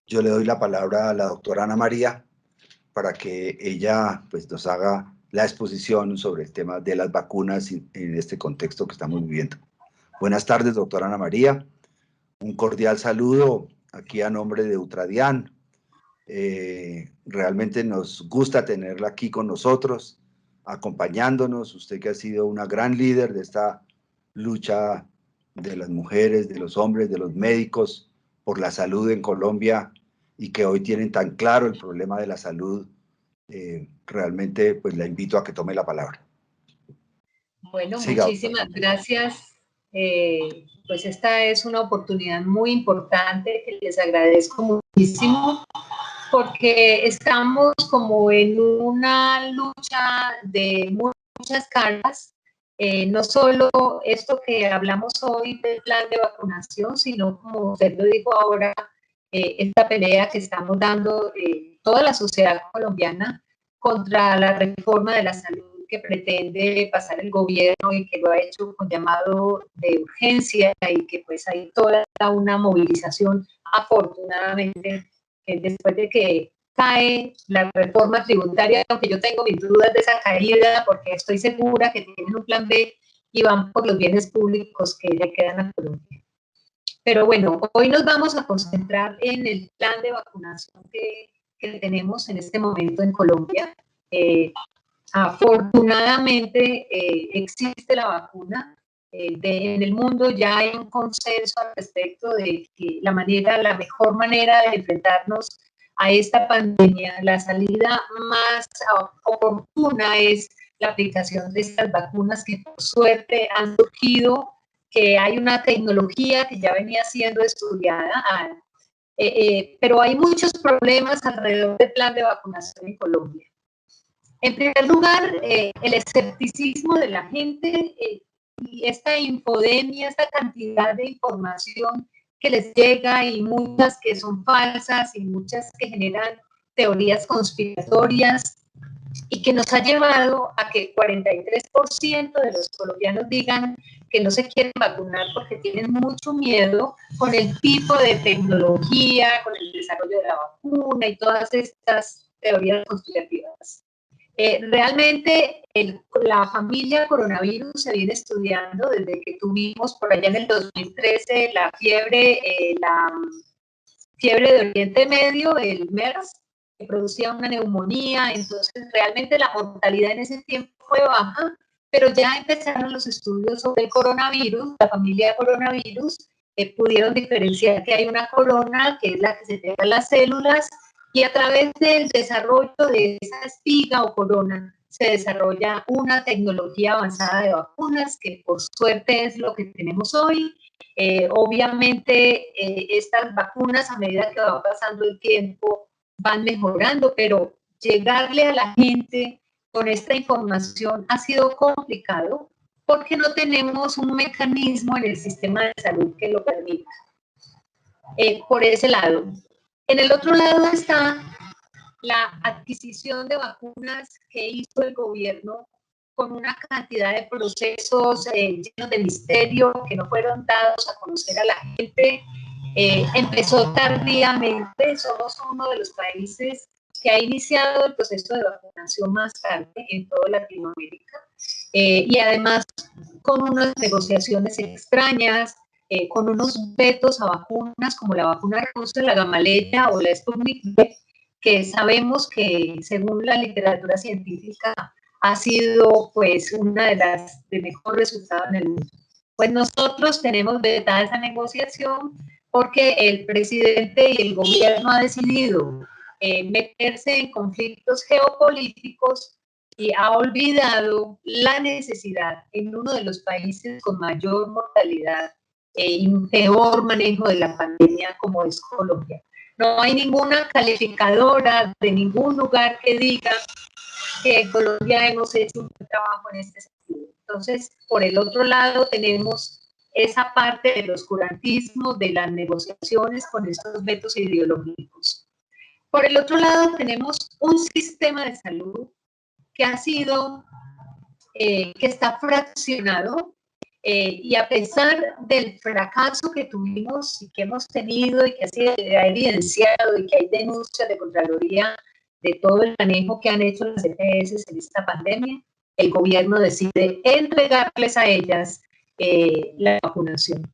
yo le doy la palabra a la doctora Ana María para que ella pues, nos haga la exposición sobre el tema de las vacunas en este contexto que estamos viviendo. Buenas tardes, doctora Ana María. Un cordial saludo aquí a nombre de Ultradian. Realmente nos gusta tenerla aquí con nosotros, acompañándonos. Usted que ha sido una gran líder de esta lucha de las mujeres, de los hombres, de los médicos por la salud en Colombia y que hoy tienen tan claro el problema de la salud. Realmente pues la invito a que tome la palabra. Bueno, muchísimas gracias. Pues esta es una oportunidad muy importante que les agradezco muchísimo porque estamos como en una lucha de muchas caras, no solo esto que hablamos hoy del plan de vacunación, sino como usted lo dijo ahora, esta pelea que estamos dando toda la sociedad colombiana contra la reforma de la salud que pretende pasar el gobierno y que lo ha hecho con llamado de urgencia y que pues hay toda una movilización, afortunadamente, después de que cae la reforma tributaria, aunque yo tengo mis dudas de esa caída, porque estoy segura que tienen un plan B y van por los bienes públicos que le quedan a Colombia. Pero bueno, hoy nos vamos a concentrar en el plan de vacunación que tenemos en este momento en Colombia. Afortunadamente existe la vacuna. En el mundo ya hay un consenso al respecto de que la mejor manera de enfrentarnos a esta pandemia, la salida más oportuna es la aplicación de estas vacunas que por suerte han surgido, que hay una tecnología que ya venía siendo estudiada, pero hay muchos problemas alrededor del plan de vacunación en Colombia. En primer lugar, el escepticismo de la gente y esta infodemia, esta cantidad de información que les llega y muchas que son falsas y muchas que generan teorías conspiratorias y que nos ha llevado a que 43% de los colombianos digan que no se quieren vacunar porque tienen mucho miedo con el tipo de tecnología, con el desarrollo de la vacuna y todas estas teorías conspirativas. Realmente la familia coronavirus se viene estudiando desde que tuvimos por allá en el 2013 la fiebre de Oriente Medio, el MERS, que producía una neumonía. Entonces realmente la mortalidad en ese tiempo fue baja, pero ya empezaron los estudios sobre el coronavirus, la familia de coronavirus, pudieron diferenciar que hay una corona, que es la que se pega a las células, y a través del desarrollo de esa espiga o corona se desarrolla una tecnología avanzada de vacunas, que por suerte es lo que tenemos hoy. Obviamente estas vacunas, a medida que va pasando el tiempo, van mejorando, pero llegarle a la gente con esta información ha sido complicado porque no tenemos un mecanismo en el sistema de salud que lo permita. Por ese lado. En el otro lado está la adquisición de vacunas que hizo el gobierno con una cantidad de procesos llenos de misterio que no fueron dados a conocer a la gente. Empezó tardíamente, somos uno de los países que ha iniciado el proceso de vacunación más tarde en toda Latinoamérica, y además con unas negociaciones extrañas, con unos vetos a vacunas como la vacuna rusa, la Gamaleya o la Sputnik V, que sabemos que según la literatura científica ha sido pues una de las de mejor resultado en el mundo. Pues nosotros tenemos vetada esa negociación porque el presidente y el gobierno ha decidido meterse en conflictos geopolíticos y ha olvidado la necesidad en uno de los países con mayor mortalidad y peor manejo de la pandemia como es Colombia. No hay ninguna calificadora de ningún lugar que diga que en Colombia hemos hecho un buen trabajo en este sentido. Entonces, por el otro lado, tenemos esa parte del oscurantismo, de las negociaciones con estos vetos ideológicos. Por el otro lado, tenemos un sistema de salud que ha sido, que está fraccionado, Y a pesar del fracaso que tuvimos y que hemos tenido y que se ha evidenciado y que hay denuncias de Contraloría de todo el manejo que han hecho las EPS en esta pandemia, el gobierno decide entregarles a ellas la vacunación.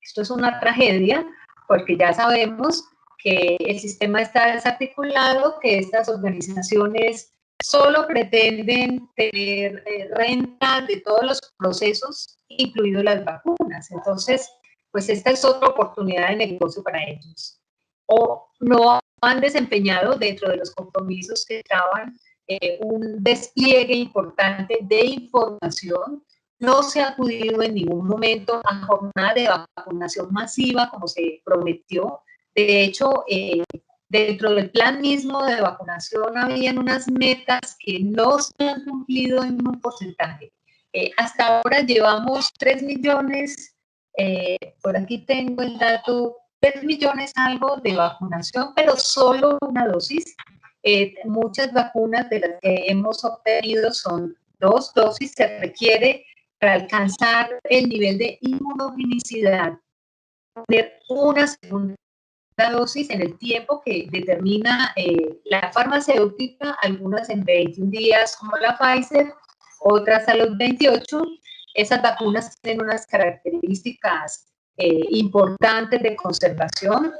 Esto es una tragedia porque ya sabemos que el sistema está desarticulado, que estas organizaciones solo pretenden tener renta de todos los procesos, incluidos las vacunas. Entonces, pues esta es otra oportunidad de negocio para ellos. O no han desempeñado dentro de los compromisos que estaban un despliegue importante de información. No se ha acudido en ningún momento a jornada de vacunación masiva como se prometió. De hecho, dentro del plan mismo de vacunación habían unas metas que no se han cumplido en un porcentaje. Hasta ahora llevamos 3 millones, por aquí tengo el dato, 3 millones algo de vacunación, pero solo una dosis. Muchas vacunas de las que hemos obtenido son 2 dosis, se requiere para alcanzar el nivel de inmunogenicidad, tener una segunda dosis en el tiempo que determina la farmacéutica, algunas en 21 días como la Pfizer, otras a los 28. Esas vacunas tienen unas características importantes de conservación.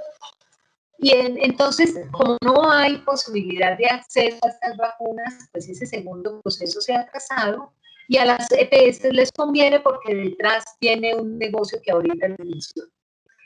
Y entonces, como no hay posibilidad de acceso a estas vacunas, pues ese segundo proceso se ha atrasado y a las EPS les conviene porque detrás tiene un negocio que ahorita lo inició.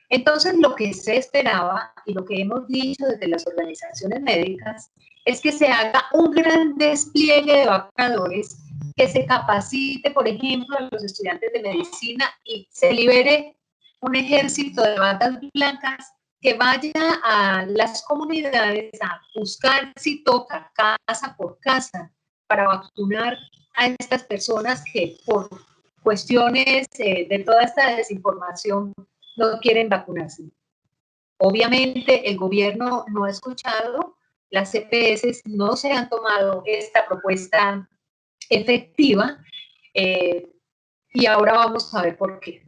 Entonces, lo que se esperaba y lo que hemos dicho desde las organizaciones médicas es que se haga un gran despliegue de vacunadores, que se capacite, por ejemplo, a los estudiantes de medicina y se libere un ejército de batas blancas que vaya a las comunidades a buscar si toca casa por casa para vacunar a estas personas que por cuestiones de toda esta desinformación no quieren vacunarse. Obviamente el gobierno no ha escuchado, las EPS no se han tomado esta propuesta efectiva y ahora vamos a ver por qué.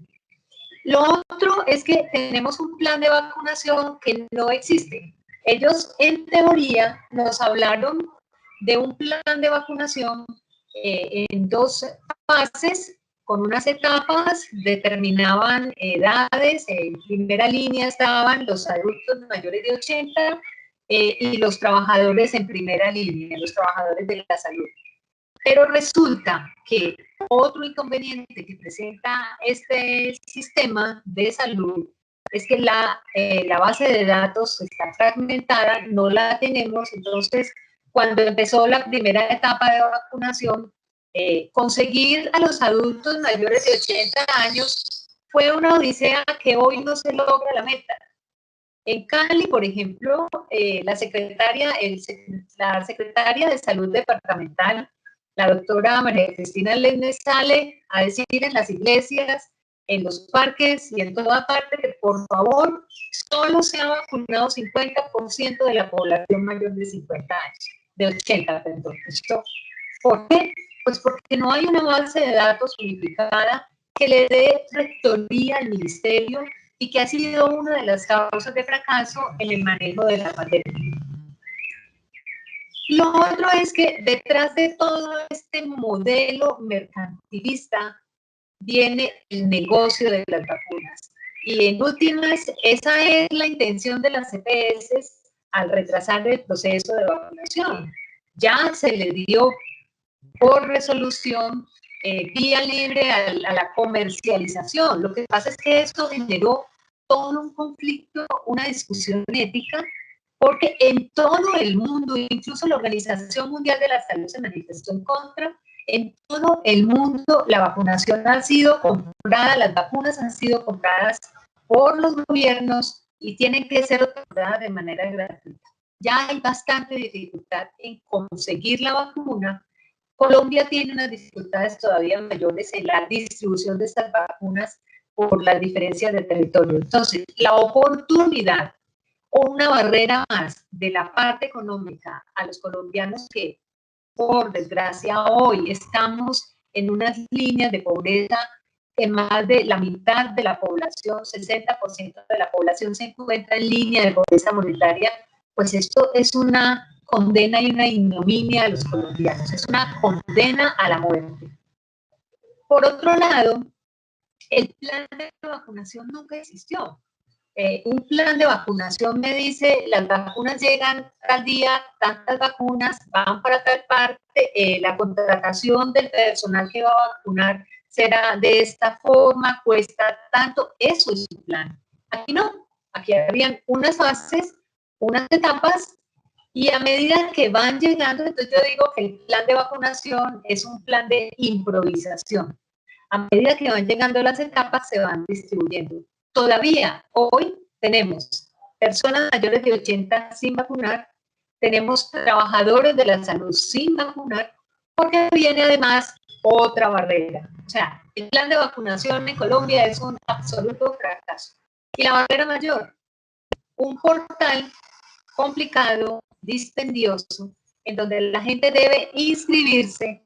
Lo otro es que tenemos un plan de vacunación que no existe. Ellos en teoría nos hablaron de un plan de vacunación en 2 fases, con unas etapas, determinaban edades, en primera línea estaban los adultos mayores de 80 y los trabajadores en primera línea, los trabajadores de la salud. Pero resulta que otro inconveniente que presenta este sistema de salud es que la base de datos está fragmentada, no la tenemos, entonces cuando empezó la primera etapa de vacunación, conseguir a los adultos mayores de 80 años fue una odisea que hoy no se logra la meta. En Cali, por ejemplo, la secretaria de Salud Departamental, la doctora María Cristina Lesmes, sale a decir en las iglesias, en los parques y en toda parte que por favor solo se ha vacunado 50% de la población mayor de 50 años, de 80, perdón. ¿Por qué? Pues porque no hay una base de datos unificada que le dé rectoría al ministerio y que ha sido una de las causas de fracaso en el manejo de la pandemia. Lo otro es que detrás de todo este modelo mercantilista viene el negocio de las vacunas. Y en últimas, esa es la intención de las EPS al retrasar el proceso de vacunación. Ya se le dio por resolución vía libre a la comercialización. Lo que pasa es que esto generó todo un conflicto, una discusión ética, porque en todo el mundo, incluso la Organización Mundial de la Salud se manifestó en contra. En todo el mundo la vacunación ha sido comprada, las vacunas han sido compradas por los gobiernos y tienen que ser otorgadas de manera gratuita. Ya hay bastante dificultad en conseguir la vacuna. Colombia tiene unas dificultades todavía mayores en la distribución de estas vacunas por las diferencias de territorio. Entonces, la oportunidad o una barrera más de la parte económica a los colombianos que, por desgracia, hoy estamos en unas líneas de pobreza que más de la mitad de la población, 60% de la población se encuentra en línea de pobreza monetaria, pues esto es una condena y una ignominia a los colombianos, es una condena a la muerte. Por otro lado, el plan de vacunación nunca existió. Un plan de vacunación me dice, las vacunas llegan tal día, tantas vacunas van para tal parte, la contratación del personal que va a vacunar será de esta forma, cuesta tanto, eso es un plan. Aquí no, aquí habían unas fases, unas etapas, y a medida que van llegando, entonces yo digo que el plan de vacunación es un plan de improvisación. A medida que van llegando las etapas, se van distribuyendo. Todavía hoy tenemos personas mayores de 80 sin vacunar, tenemos trabajadores de la salud sin vacunar, porque viene además otra barrera. O sea, el plan de vacunación en Colombia es un absoluto fracaso. Y la barrera mayor, un portal complicado, dispendioso, en donde la gente debe inscribirse,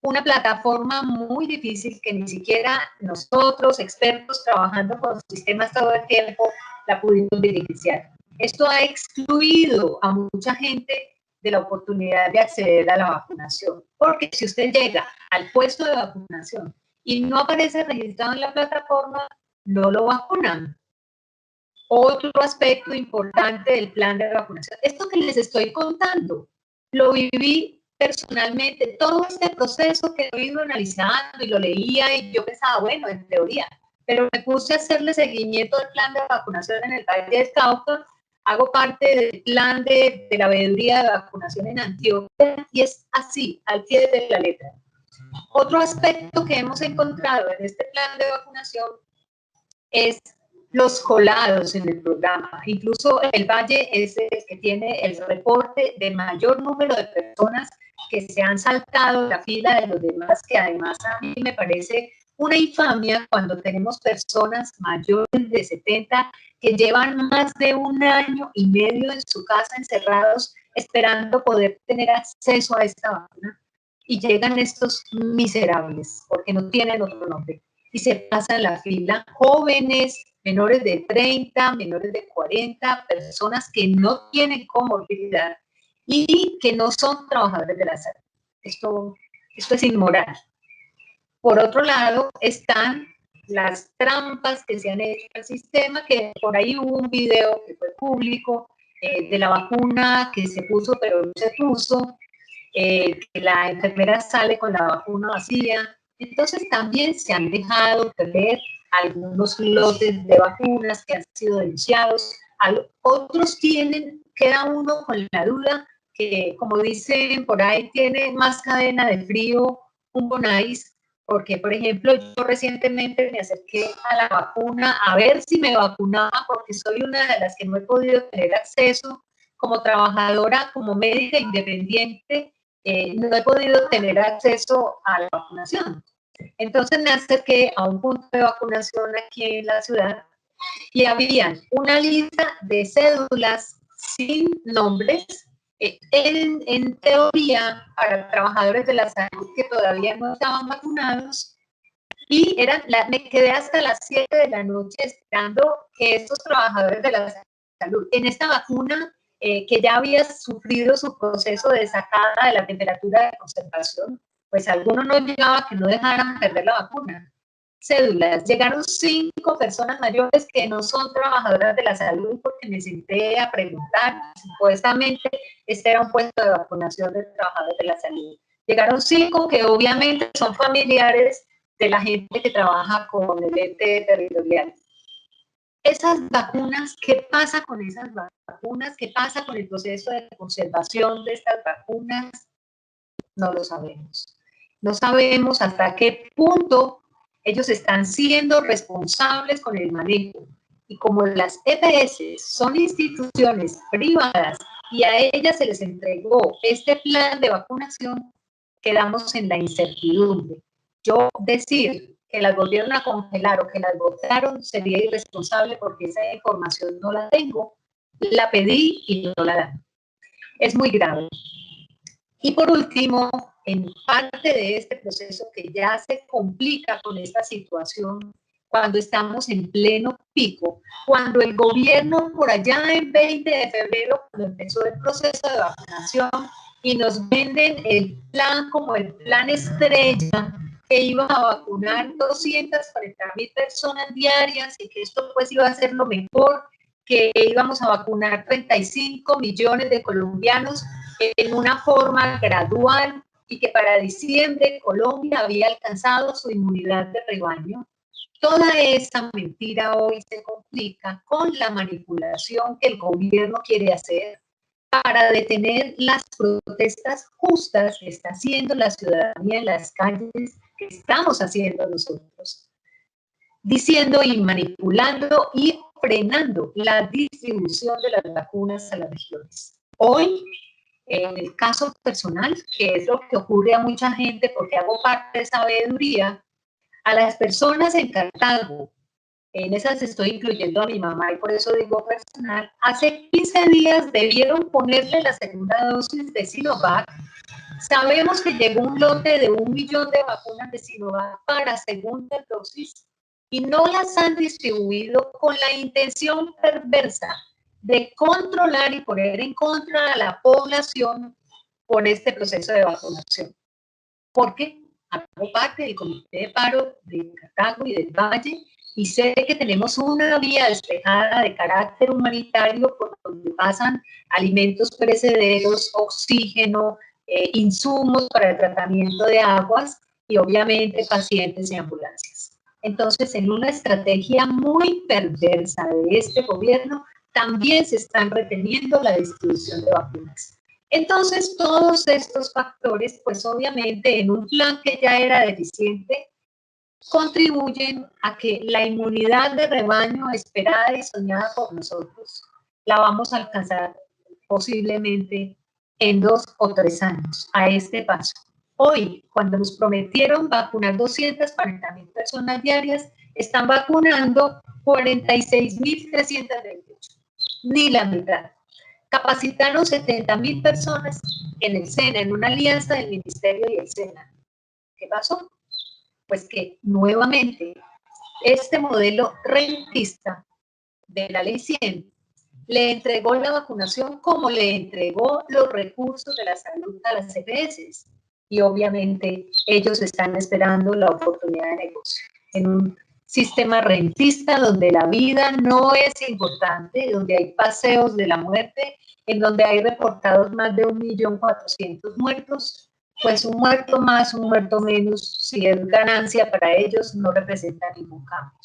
una plataforma muy difícil que ni siquiera nosotros, expertos trabajando con los sistemas todo el tiempo, la pudimos beneficiar. Esto ha excluido a mucha gente de la oportunidad de acceder a la vacunación, porque si usted llega al puesto de vacunación y no aparece registrado en la plataforma, no lo vacunan. Otro aspecto importante del plan de vacunación, esto que les estoy contando, lo viví personalmente, todo este proceso que he ido analizando y lo leía y yo pensaba, bueno, en teoría, pero me puse a hacerle seguimiento al plan de vacunación en el Valle del Cauca, hago parte del plan de la veeduría de vacunación en Antioquia y es así, al pie de la letra. Otro aspecto que hemos encontrado en este plan de vacunación es los colados en el programa. Incluso el Valle es el que tiene el reporte de mayor número de personas que se han saltado la fila de los demás, que además a mí me parece una infamia cuando tenemos personas mayores de 70 que llevan más de 1 año y medio en su casa encerrados esperando poder tener acceso a esta vacuna y llegan estos miserables porque no tienen otro nombre y se pasan la fila, jóvenes, menores de 30, menores de 40, personas que no tienen comorbilidad y que no son trabajadores de la salud. Esto es inmoral. Por otro lado, están las trampas que se han hecho al sistema, que por ahí hubo un video que fue público de la vacuna que se puso pero no se puso, que la enfermera sale con la vacuna vacía. Entonces también se han dejado perder algunos lotes de vacunas que han sido denunciados. Otros queda uno con la duda que, como dicen por ahí, tiene más cadena de frío un Bonais, porque, por ejemplo, yo recientemente me acerqué a la vacuna a ver si me vacunaba, porque soy una de las que no he podido tener acceso como trabajadora, como médica independiente, no he podido tener acceso a la vacunación. Entonces me acerqué a un punto de vacunación aquí en la ciudad y había una lista de cédulas sin nombres, en teoría para trabajadores de la salud que todavía no estaban vacunados, y me quedé hasta las 7 de la noche esperando que estos trabajadores de la salud en esta vacuna que ya había sufrido su proceso de sacada de la temperatura de conservación, pues algunos no llegaba que no dejaran perder la vacuna. Cédulas, llegaron 5 personas mayores que no son trabajadoras de la salud porque me senté a preguntar, supuestamente este era un puesto de vacunación de trabajadores de la salud. Llegaron 5 que obviamente son familiares de la gente que trabaja con el ente territorial. Esas vacunas, ¿qué pasa con esas vacunas? ¿Qué pasa con el proceso de conservación de estas vacunas? No lo sabemos. No sabemos hasta qué punto ellos están siendo responsables con el manejo. Y como las EPS son instituciones privadas y a ellas se les entregó este plan de vacunación, quedamos en la incertidumbre. Yo decir que las volvieron a congelar o que las votaron sería irresponsable porque esa información no la tengo, la pedí y no la dan. Es muy grave. Y por último, en parte de este proceso que ya se complica con esta situación cuando estamos en pleno pico, cuando el gobierno por allá en 20 de febrero, cuando empezó el proceso de vacunación y nos venden el plan como el plan estrella, que iba a vacunar 240.000 personas diarias y que esto pues iba a ser lo mejor, que íbamos a vacunar 35 millones de colombianos en una forma gradual y que para diciembre Colombia había alcanzado su inmunidad de rebaño. Toda esa mentira hoy se complica con la manipulación que el gobierno quiere hacer para detener las protestas justas que está haciendo la ciudadanía en las calles, que estamos haciendo nosotros, diciendo y manipulando y frenando la distribución de las vacunas a las regiones. Hoy, en el caso personal, que es lo que ocurre a mucha gente porque hago parte de esa veeduría, a las personas en Cartago, en esas estoy incluyendo a mi mamá y por eso digo personal, hace 15 días debieron ponerle la segunda dosis de Sinovac. Sabemos que llegó un lote de 1 millón de vacunas de Sinovac para segunda dosis y no las han distribuido con la intención perversa de controlar y poner en contra a la población por este proceso de vacunación. ¿Por qué? Hago parte del comité de paro de Cartago y del Valle y sé que tenemos una vía despejada de carácter humanitario por donde pasan alimentos perecederos, oxígeno, insumos para el tratamiento de aguas y obviamente pacientes y ambulancias. Entonces, en una estrategia muy perversa de este gobierno, también se están reteniendo la distribución de vacunas. Entonces, todos estos factores, pues obviamente en un plan que ya era deficiente, contribuyen a que la inmunidad de rebaño esperada y soñada por nosotros la vamos a alcanzar posiblemente en 2 o 3 años, a este paso. Hoy, cuando nos prometieron vacunar 240.000 personas diarias, están vacunando 46.328, ni la mitad. Capacitaron 70.000 personas en el SENA, en una alianza del Ministerio y el SENA. ¿Qué pasó? Pues que nuevamente este modelo rentista de la Ley 100 le entregó la vacunación como le entregó los recursos de la salud a las EPS. Y obviamente ellos están esperando la oportunidad de negocio en un sistema rentista donde la vida no es importante, donde hay paseos de la muerte, en donde hay reportados más de 1.400.000 muertos, pues un muerto más, un muerto menos, si es ganancia para ellos, no representa ningún cambio.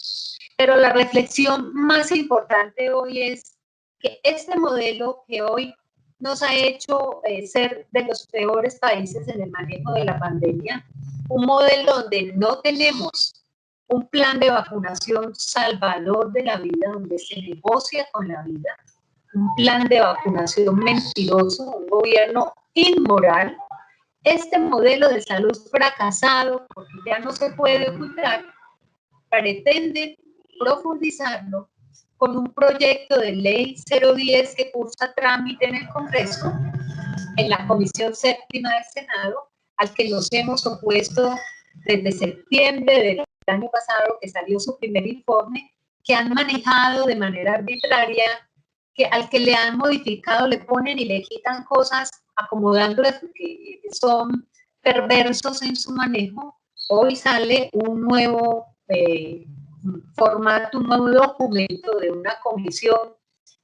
Pero la reflexión más importante hoy es que este modelo que hoy nos ha hecho ser de los peores países en el manejo de la pandemia, un modelo donde no tenemos un plan de vacunación salvador de la vida, donde se negocia con la vida, un plan de vacunación mentiroso, un gobierno inmoral, este modelo de salud fracasado, porque ya no se puede ocultar, pretende profundizarlo con un proyecto de ley 010 que cursa trámite en el Congreso, en la Comisión Séptima del Senado, al que nos hemos opuesto desde septiembre del año pasado, que salió su primer informe, que han manejado de manera arbitraria, que al que le han modificado, le ponen y le quitan cosas, acomodándole, que son perversos en su manejo. Hoy sale un nuevo formato, un nuevo documento de una comisión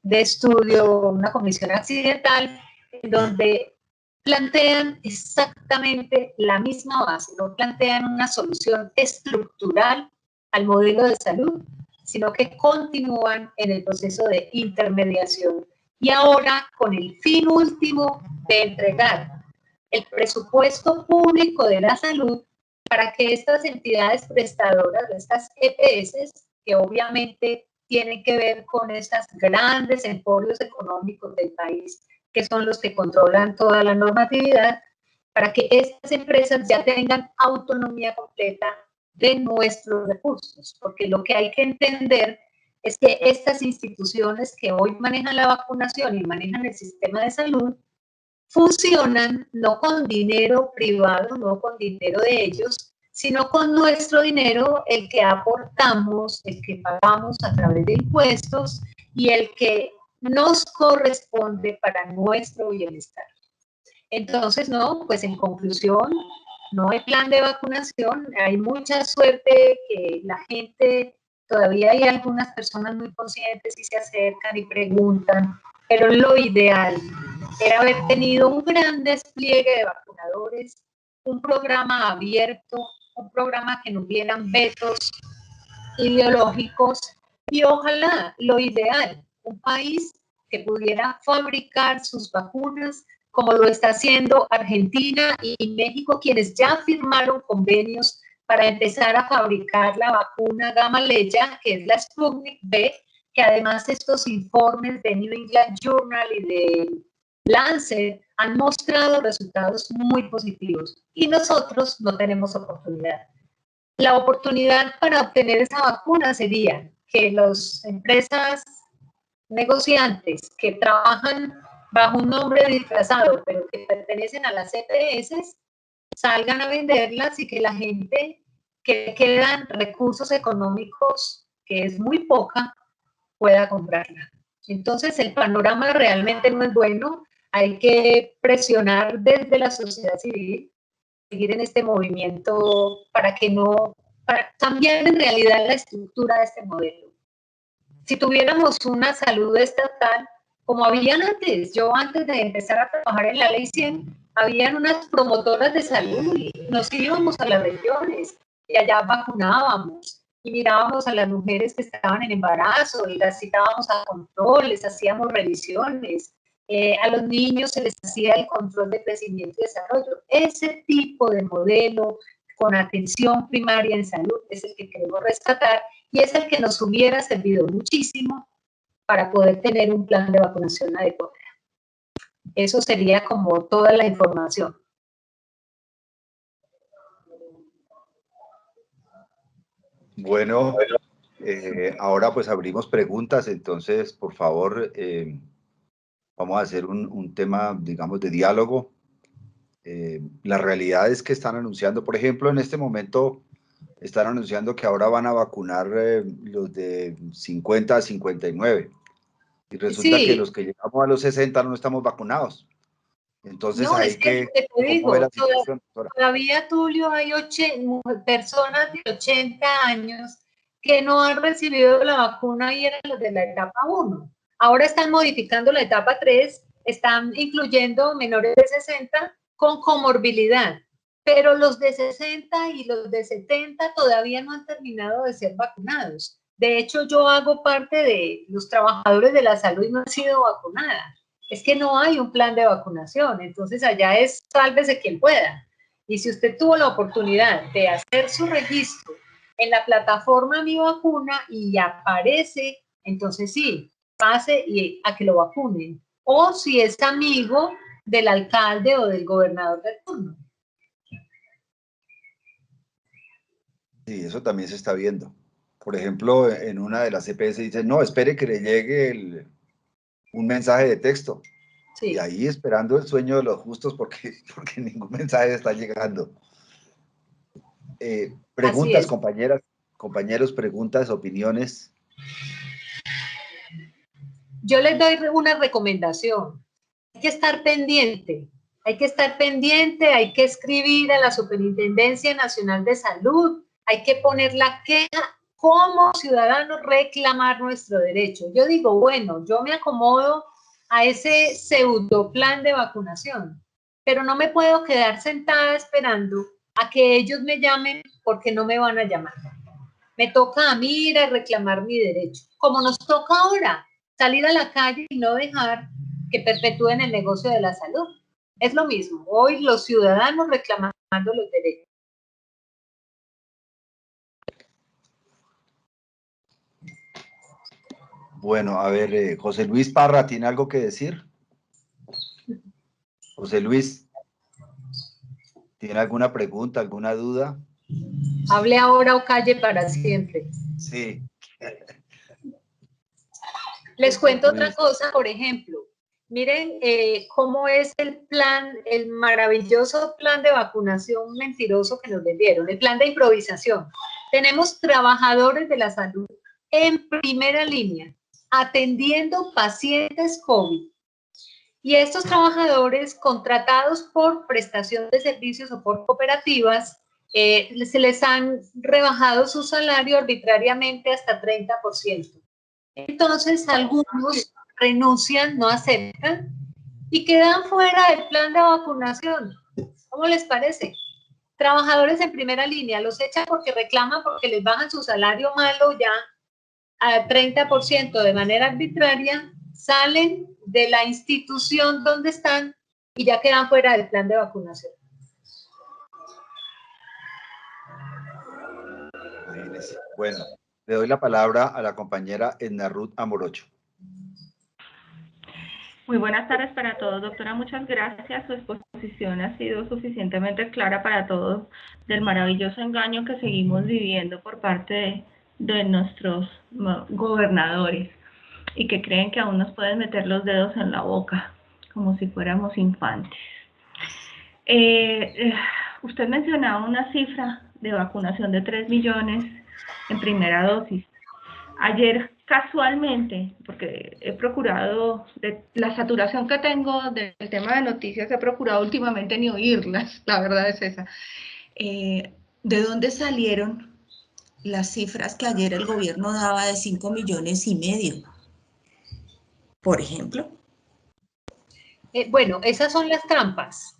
de estudio, una comisión accidental, donde plantean exactamente la misma base, no plantean una solución estructural al modelo de salud, sino que continúan en el proceso de intermediación y ahora con el fin último de entregar el presupuesto público de la salud para que estas entidades prestadoras, estas EPS, que obviamente tienen que ver con estos grandes emporios económicos del país, que son los que controlan toda la normatividad, para que estas empresas ya tengan autonomía completa de nuestros recursos, porque lo que hay que entender es que estas instituciones que hoy manejan la vacunación y manejan el sistema de salud funcionan no con dinero privado, no con dinero de ellos, sino con nuestro dinero, el que aportamos, el que pagamos a través de impuestos y el que nos corresponde para nuestro bienestar. Entonces, no, pues en conclusión, no hay plan de vacunación, hay mucha suerte que la gente, todavía hay algunas personas muy conscientes y se acercan y preguntan, pero lo ideal era haber tenido un gran despliegue de vacunadores, un programa abierto, un programa que no hubieran vetos ideológicos y ojalá lo ideal, un país que pudiera fabricar sus vacunas como lo está haciendo Argentina y México, quienes ya firmaron convenios para empezar a fabricar la vacuna Gamaleya, que es la Sputnik V, que además estos informes de New England Journal y de Lancet han mostrado resultados muy positivos y nosotros no tenemos oportunidad. La oportunidad para obtener esa vacuna sería que las empresas negociantes que trabajan bajo un nombre disfrazado, pero que pertenecen a las EPS, salgan a venderlas y que la gente que quedan recursos económicos, que es muy poca, pueda comprarla. Entonces el panorama realmente no es bueno, hay que presionar desde la sociedad civil, seguir en este movimiento para que no, para cambiar en realidad la estructura de este modelo. Si tuviéramos una salud estatal, como habían antes, yo antes de empezar a trabajar en la Ley 100, habían unas promotoras de salud y nos íbamos a las regiones y allá vacunábamos y mirábamos a las mujeres que estaban en embarazo y las citábamos a control, les hacíamos revisiones, a los niños se les hacía el control de crecimiento y desarrollo. Ese tipo de modelo con atención primaria en salud es el que queremos rescatar y es el que nos hubiera servido muchísimo para poder tener un plan de vacunación adecuado. Eso sería como toda la información. Bueno, ahora pues abrimos preguntas, entonces por favor vamos a hacer un tema, digamos, de diálogo. La realidad es que están anunciando, por ejemplo, en este momento están anunciando que ahora van a vacunar los de 50 a 59. Y resulta Sí, que los que llegamos a los 60 no estamos vacunados. Entonces no, hay es que que, te ¿cómo ve digo, la situación, doctora? todavía, Tulio, hay personas de 80 años que no han recibido la vacuna y eran los de la etapa 1. Ahora están modificando la etapa 3, están incluyendo menores de 60 con comorbilidad, pero los de 60 y los de 70 todavía no han terminado de ser vacunados. De hecho, yo hago parte de los trabajadores de la salud y no han sido vacunadas. Es que no hay un plan de vacunación, entonces allá es sálvese quien pueda. Y si usted tuvo la oportunidad de hacer su registro en la plataforma Mi Vacuna y aparece, entonces sí, pase y a que lo vacunen. O si es amigo del alcalde o del gobernador de turno. Sí, eso también se está viendo. Por ejemplo, en una de las EPS dice, no, espere que le llegue un mensaje de texto. Sí. Y ahí esperando el sueño de los justos porque ningún mensaje está llegando. Preguntas, compañeras, compañeros, preguntas, opiniones. Yo les doy una recomendación. Hay que estar pendiente. Hay que estar pendiente, hay que escribir a la Superintendencia Nacional de Salud, hay que poner la queja como ciudadanos, reclamar nuestro derecho. Yo digo, bueno, yo me acomodo a ese pseudo plan de vacunación, pero no me puedo quedar sentada esperando a que ellos me llamen porque no me van a llamar. Me toca a mí ir a reclamar mi derecho, como nos toca ahora, salir a la calle y no dejar que perpetúen el negocio de la salud. Es lo mismo, hoy los ciudadanos reclamando los derechos. Bueno, a ver, José Luis Parra, ¿tiene algo que decir? José Luis, ¿tiene alguna pregunta, alguna duda? Hable ahora o calle para siempre. Sí. Les José cuento otra Luis. cosa, por ejemplo, Miren cómo es el plan, el maravilloso plan de vacunación mentiroso que nos vendieron, el plan de improvisación. Tenemos trabajadores de la salud en primera línea, atendiendo pacientes COVID. Y estos trabajadores contratados por prestación de servicios o por cooperativas, se les han rebajado su salario arbitrariamente hasta 30%. Entonces, algunos renuncian, no aceptan y quedan fuera del plan de vacunación. ¿Cómo les parece? Trabajadores en primera línea, los echan porque reclaman, porque les bajan su salario malo ya a 30% de manera arbitraria, salen de la institución donde están y ya quedan fuera del plan de vacunación. Bueno, le doy la palabra a la compañera Edna Ruth Amorocho. Muy buenas tardes para todos, doctora. Muchas gracias. Su exposición ha sido suficientemente clara para todos del maravilloso engaño que seguimos viviendo por parte de nuestros gobernadores y que creen que aún nos pueden meter los dedos en la boca como si fuéramos infantes. Usted mencionaba una cifra de vacunación de 3 millones en primera dosis. Ayer, casualmente, porque he procurado, de la saturación que tengo del tema de noticias, he procurado últimamente ni oírlas, la verdad es esa. ¿De dónde salieron las cifras que ayer el gobierno daba de 5,5 millones? Por ejemplo. Bueno, esas son las trampas.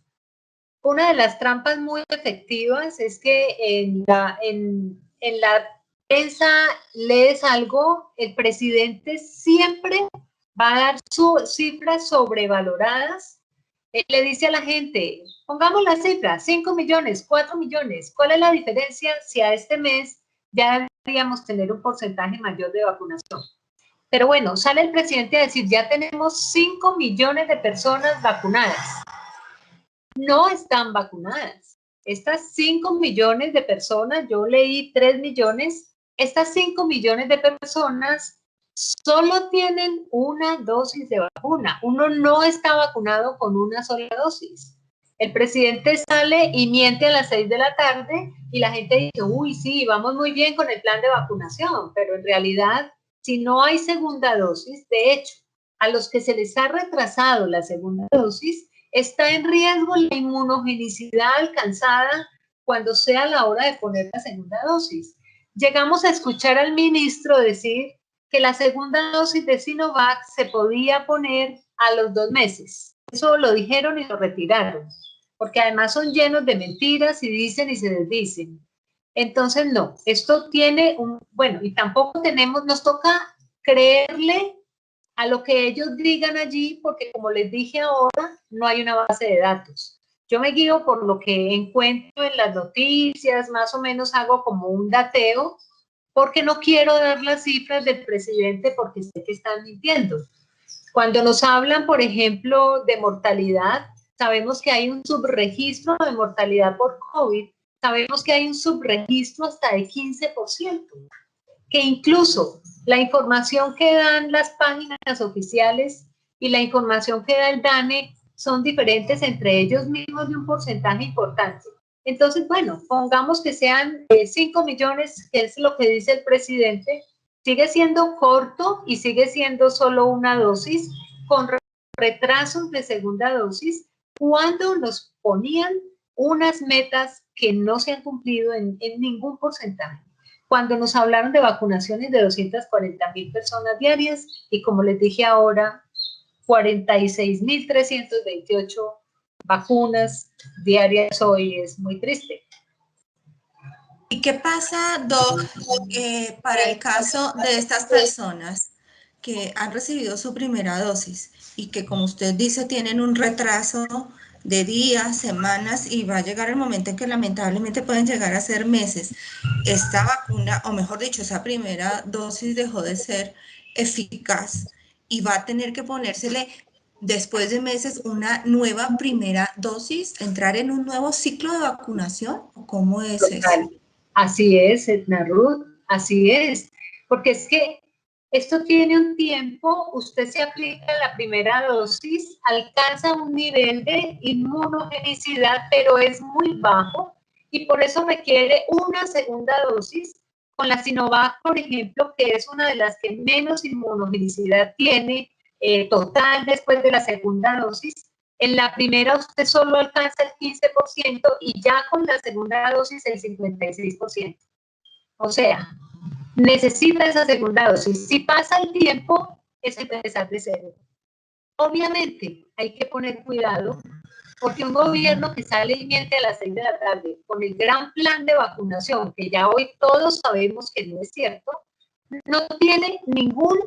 Una de las trampas muy efectivas es que en la prensa lees algo, el presidente siempre va a dar sus cifras sobrevaloradas. Él le dice a la gente, pongamos la cifra, 5 millones, 4 millones. ¿Cuál es la diferencia si a este mes ya deberíamos tener un porcentaje mayor de vacunación? Pero bueno, sale el presidente a decir, ya tenemos 5 millones de personas vacunadas. No están vacunadas. Estas 5 millones de personas, yo leí 3 millones, estas 5 millones de personas solo tienen una dosis de vacuna. Uno no está vacunado con una sola dosis. El presidente sale y miente a las 6 de la tarde y la gente dice, uy, sí, vamos muy bien con el plan de vacunación, pero en realidad, si no hay segunda dosis, de hecho, a los que se les ha retrasado la segunda dosis, está en riesgo la inmunogenicidad alcanzada cuando sea la hora de poner la segunda dosis. Llegamos a escuchar al ministro decir que la segunda dosis de Sinovac se podía poner a los 2 meses. Eso lo dijeron y lo retiraron, porque además son llenos de mentiras y dicen y se desdicen. Entonces, no, esto tiene bueno, y tampoco nos toca creerle a lo que ellos digan allí, porque como les dije ahora, no hay una base de datos. Yo me guío por lo que encuentro en las noticias, más o menos hago como un dateo, porque no quiero dar las cifras del presidente porque sé que están mintiendo. Cuando nos hablan, por ejemplo, de mortalidad, sabemos que hay un subregistro de mortalidad por COVID, sabemos que hay un subregistro hasta de 15%, que incluso la información que dan las páginas oficiales y la información que da el DANE son diferentes entre ellos mismos de un porcentaje importante. Entonces, bueno, pongamos que sean 5 millones, que es lo que dice el presidente, sigue siendo corto y sigue siendo solo una dosis, con retrasos de segunda dosis, cuando nos ponían unas metas que no se han cumplido en ningún porcentaje. Cuando nos hablaron de vacunaciones de 240,000 personas diarias y como les dije ahora, 46,328 vacunas diarias hoy, es muy triste. ¿Y qué pasa, Doc, para el caso de estas personas que han recibido su primera dosis y que, como usted dice, tienen un retraso de días, semanas y va a llegar el momento en que lamentablemente pueden llegar a ser meses? Esta vacuna, o mejor dicho, esa primera dosis dejó de ser eficaz y va a tener que ponérsele después de meses una nueva primera dosis, entrar en un nuevo ciclo de vacunación. ¿Cómo es eso? Así es, Edna Ruth, así es, porque es que Esto tiene un tiempo, usted se aplica la primera dosis, alcanza un nivel de inmunogenicidad, pero es muy bajo y por eso requiere una segunda dosis. Con la Sinovac, por ejemplo, que es una de las que menos inmunogenicidad tiene total después de la segunda dosis, en la primera usted solo alcanza el 15% y ya con la segunda dosis el 56%. O sea, necesita esa segunda dosis. Si pasa el tiempo, es empezar de cero. Obviamente, hay que poner cuidado, porque un gobierno que sale y miente a las 6 de la tarde con el gran plan de vacunación, que ya hoy todos sabemos que no es cierto, no tiene ningún,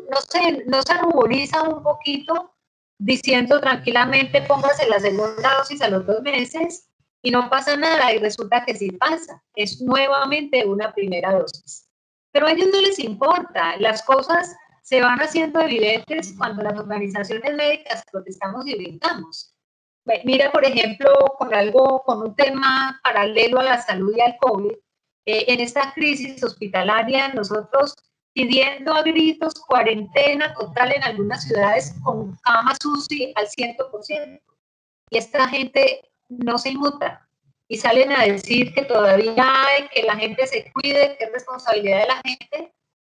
no se ruboriza un poquito diciendo tranquilamente póngase la segunda dosis a los 2 meses y no pasa nada, y resulta que sí pasa, es nuevamente una primera dosis. Pero a ellos no les importa, las cosas se van haciendo evidentes cuando las organizaciones médicas protestamos y gritamos. Mira, por ejemplo, con un tema paralelo a la salud y al COVID, en esta crisis hospitalaria, nosotros pidiendo a gritos cuarentena total en algunas ciudades con camas UCI al 100%. Y esta gente no se inmuta y salen a decir que todavía hay, que la gente se cuide, que es responsabilidad de la gente,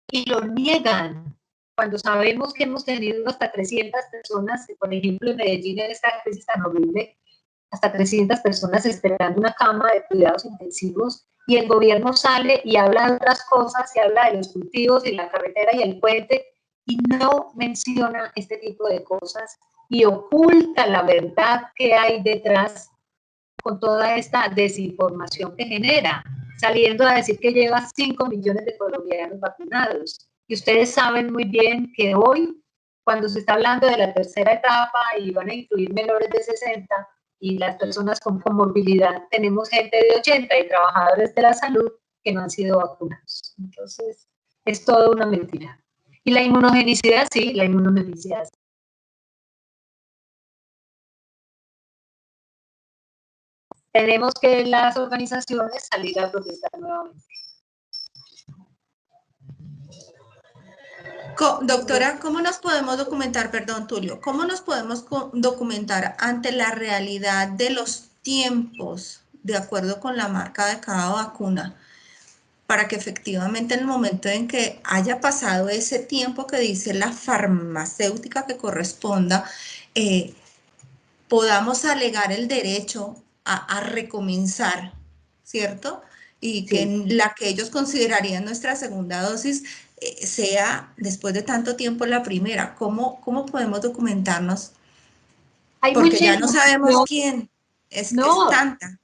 y lo niegan cuando sabemos que hemos tenido hasta 300 personas, por ejemplo en Medellín en esta crisis tan horrible, hasta 300 personas esperando una cama de cuidados intensivos, y el gobierno sale y habla de otras cosas, y habla de los cultivos y la carretera y el puente, y no menciona este tipo de cosas, y oculta la verdad que hay detrás con toda esta desinformación que genera, saliendo a decir que lleva 5 millones de colombianos vacunados. Y ustedes saben muy bien que hoy, cuando se está hablando de la tercera etapa y van a incluir menores de 60 y las personas con comorbilidad, tenemos gente de 80 y trabajadores de la salud que no han sido vacunados. Entonces, es toda una mentira. Y la inmunogenicidad, sí, la inmunogenicidad. Tenemos que las organizaciones salir a protestar nuevamente. Doctora, ¿cómo nos podemos documentar, perdón, Tulio, cómo nos podemos documentar ante la realidad de los tiempos de acuerdo con la marca de cada vacuna, para que efectivamente en el momento en que haya pasado ese tiempo que dice la farmacéutica que corresponda, podamos alegar el derecho a recomenzar, ¿cierto? Y que Sí. la que ellos considerarían nuestra segunda dosis sea después de tanto tiempo la primera? ¿Cómo podemos documentarnos? Hay Porque ya no sabemos quién, es tanta.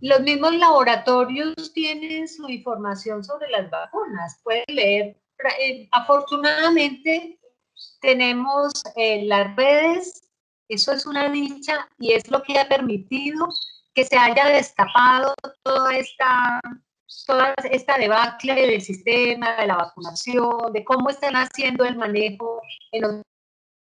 Los mismos laboratorios tienen su información sobre las vacunas, pueden leer. Afortunadamente tenemos las redes, eso es una dicha y es lo que ha permitido que se haya destapado toda esta debacle del sistema, de la vacunación, de cómo están haciendo el manejo en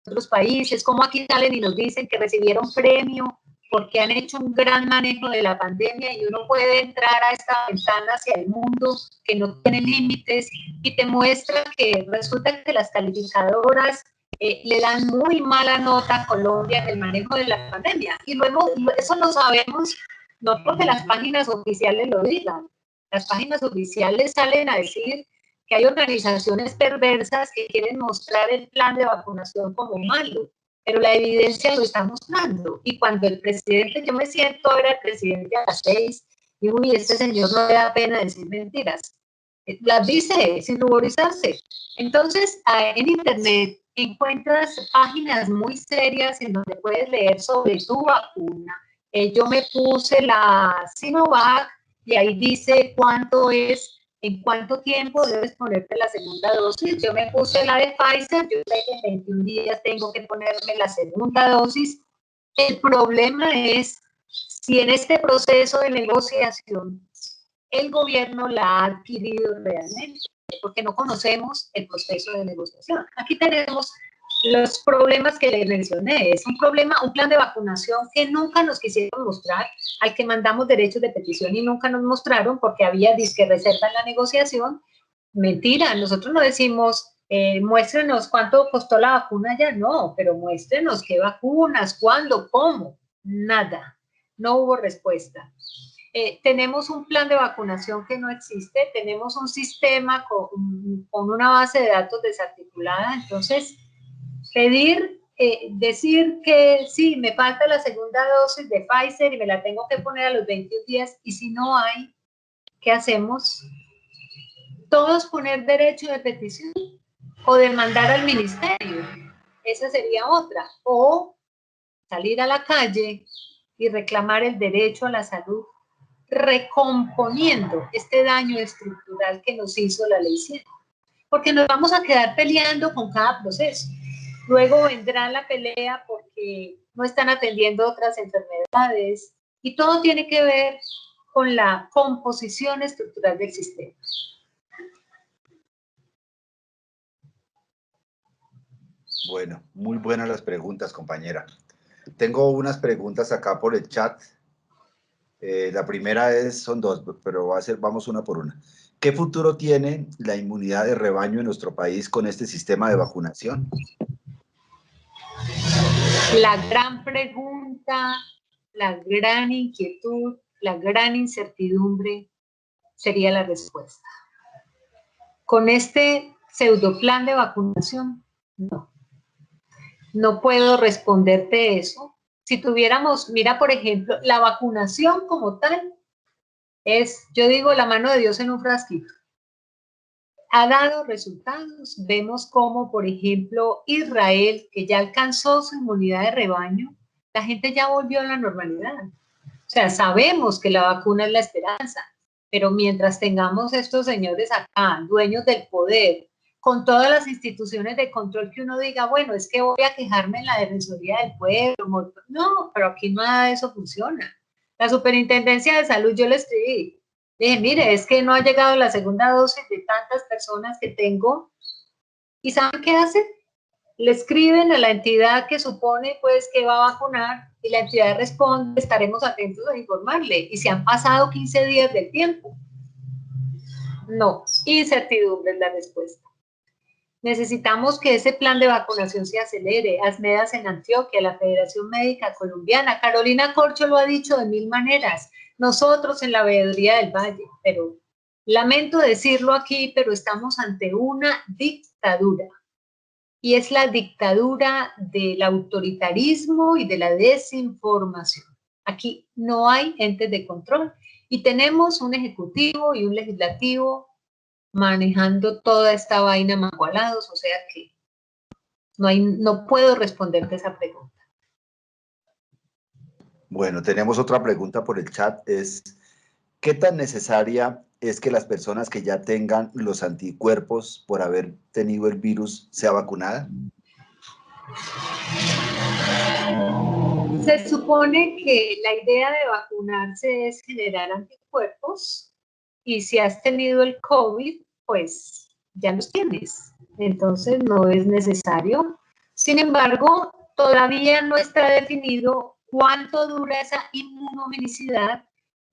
otros países, cómo aquí salen y nos dicen que recibieron premio porque han hecho un gran manejo de la pandemia, y uno puede entrar a esta ventana hacia el mundo que no tiene límites y te muestra que resulta que las calificadoras le dan muy mala nota a Colombia en el manejo de la pandemia. Y luego eso lo sabemos no porque las páginas oficiales lo digan. Las páginas oficiales salen a decir que hay organizaciones perversas que quieren mostrar el plan de vacunación como malo, pero la evidencia lo está mostrando. Y cuando el presidente, yo me siento ahora el presidente a las 6, y uy, este señor no le da pena decir mentiras. Las dice sin ruborizarse. Entonces, en internet encuentras páginas muy serias en donde puedes leer sobre tu vacuna. Yo me puse la Sinovac y ahí dice cuánto es, en cuánto tiempo debes ponerte la segunda dosis. Yo me puse la de Pfizer, yo sé que en 21 días tengo que ponerme la segunda dosis. El problema es si en este proceso de negociación el gobierno la ha adquirido realmente, porque no conocemos el proceso de negociación. Aquí tenemos los problemas que les mencioné. Es un problema, un plan de vacunación que nunca nos quisieron mostrar, al que mandamos derechos de petición y nunca nos mostraron porque había disque reserva en la negociación. Mentira, nosotros no decimos Muéstrenos cuánto costó la vacuna ya, no, pero muéstrenos qué vacunas, cuándo, cómo, nada, no hubo respuesta. Tenemos un plan de vacunación que no existe, tenemos un sistema con una base de datos desarticulada, entonces decir que sí, me falta la segunda dosis de Pfizer y me la tengo que poner a los 21 días, y si no hay, ¿qué hacemos? Todos poner derecho de petición o demandar al ministerio, esa sería otra, o salir a la calle y reclamar el derecho a la salud, recomponiendo este daño estructural que nos hizo la ley 100, porque nos vamos a quedar peleando con cada proceso. Luego vendrá la pelea porque no están atendiendo otras enfermedades, y todo tiene que ver con la composición estructural del sistema. Bueno, muy buenas las preguntas, compañera. Tengo unas preguntas acá por el chat. La primera son dos, pero vamos una por una. ¿Qué futuro tiene la inmunidad de rebaño en nuestro país con este sistema de vacunación? La gran pregunta, la gran inquietud, la gran incertidumbre sería la respuesta. Con este pseudoplan de vacunación, no. No puedo responderte eso. Si tuviéramos, mira, por ejemplo, la vacunación como tal es, yo digo, la mano de Dios en un frasquito. Ha dado resultados. Vemos como, por ejemplo, Israel, que ya alcanzó su inmunidad de rebaño, la gente ya volvió a la normalidad. O sea, sabemos que la vacuna es la esperanza, pero mientras tengamos estos señores acá, dueños del poder, con todas las instituciones de control, que uno diga, bueno, es que voy a quejarme en la Defensoría del Pueblo. No, pero aquí nada de eso funciona. La Superintendencia de Salud, yo le escribí, dije, mire, es que no ha llegado la segunda dosis de tantas personas que tengo. ¿Y saben qué hacen? Le escriben a la entidad que supone pues que va a vacunar, y la entidad responde, estaremos atentos a informarle. Y se han pasado 15 días del tiempo. No, incertidumbre es la respuesta. Necesitamos que ese plan de vacunación se acelere. ASMEDAS en Antioquia, la Federación Médica Colombiana, Carolina Corcho lo ha dicho de mil maneras, nosotros en la Veeduría del Valle, pero lamento decirlo aquí, pero estamos ante una dictadura. Y es la dictadura del autoritarismo y de la desinformación. Aquí no hay entes de control y tenemos un ejecutivo y un legislativo manejando toda esta vaina magualados, o sea que no puedo responderte esa pregunta. Bueno, tenemos otra pregunta por el chat, ¿qué tan necesaria es que las personas que ya tengan los anticuerpos por haber tenido el virus sea vacunada? Se supone que la idea de vacunarse es generar anticuerpos, y si has tenido el COVID, pues ya los tienes. Entonces no es necesario. Sin embargo, todavía no está definido cuánto dura esa inmunogenicidad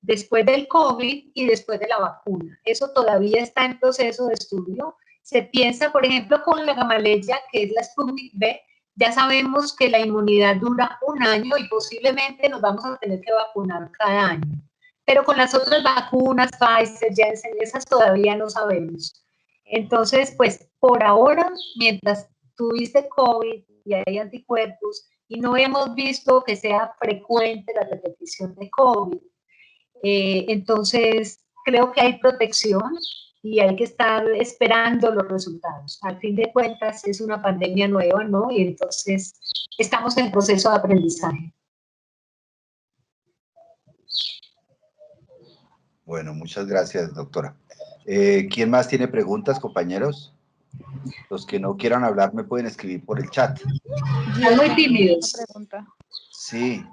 después del COVID y después de la vacuna. Eso todavía está en proceso de estudio. Se piensa, por ejemplo, con la gamaleya, que es la Sputnik V, ya sabemos que la inmunidad dura un año y posiblemente nos vamos a tener que vacunar cada año. Pero con las otras vacunas, Pfizer, Janssen, esas todavía no sabemos. Entonces, pues por ahora, mientras tuviste COVID y hay anticuerpos y no hemos visto que sea frecuente la repetición de COVID, entonces creo que hay protección y hay que estar esperando los resultados. Al fin de cuentas es una pandemia nueva, ¿no? Y entonces estamos en proceso de aprendizaje. Bueno, muchas gracias, doctora. ¿Quién más tiene preguntas, compañeros? Los que no quieran hablar me pueden escribir por el chat. Están muy tímidos. Sí,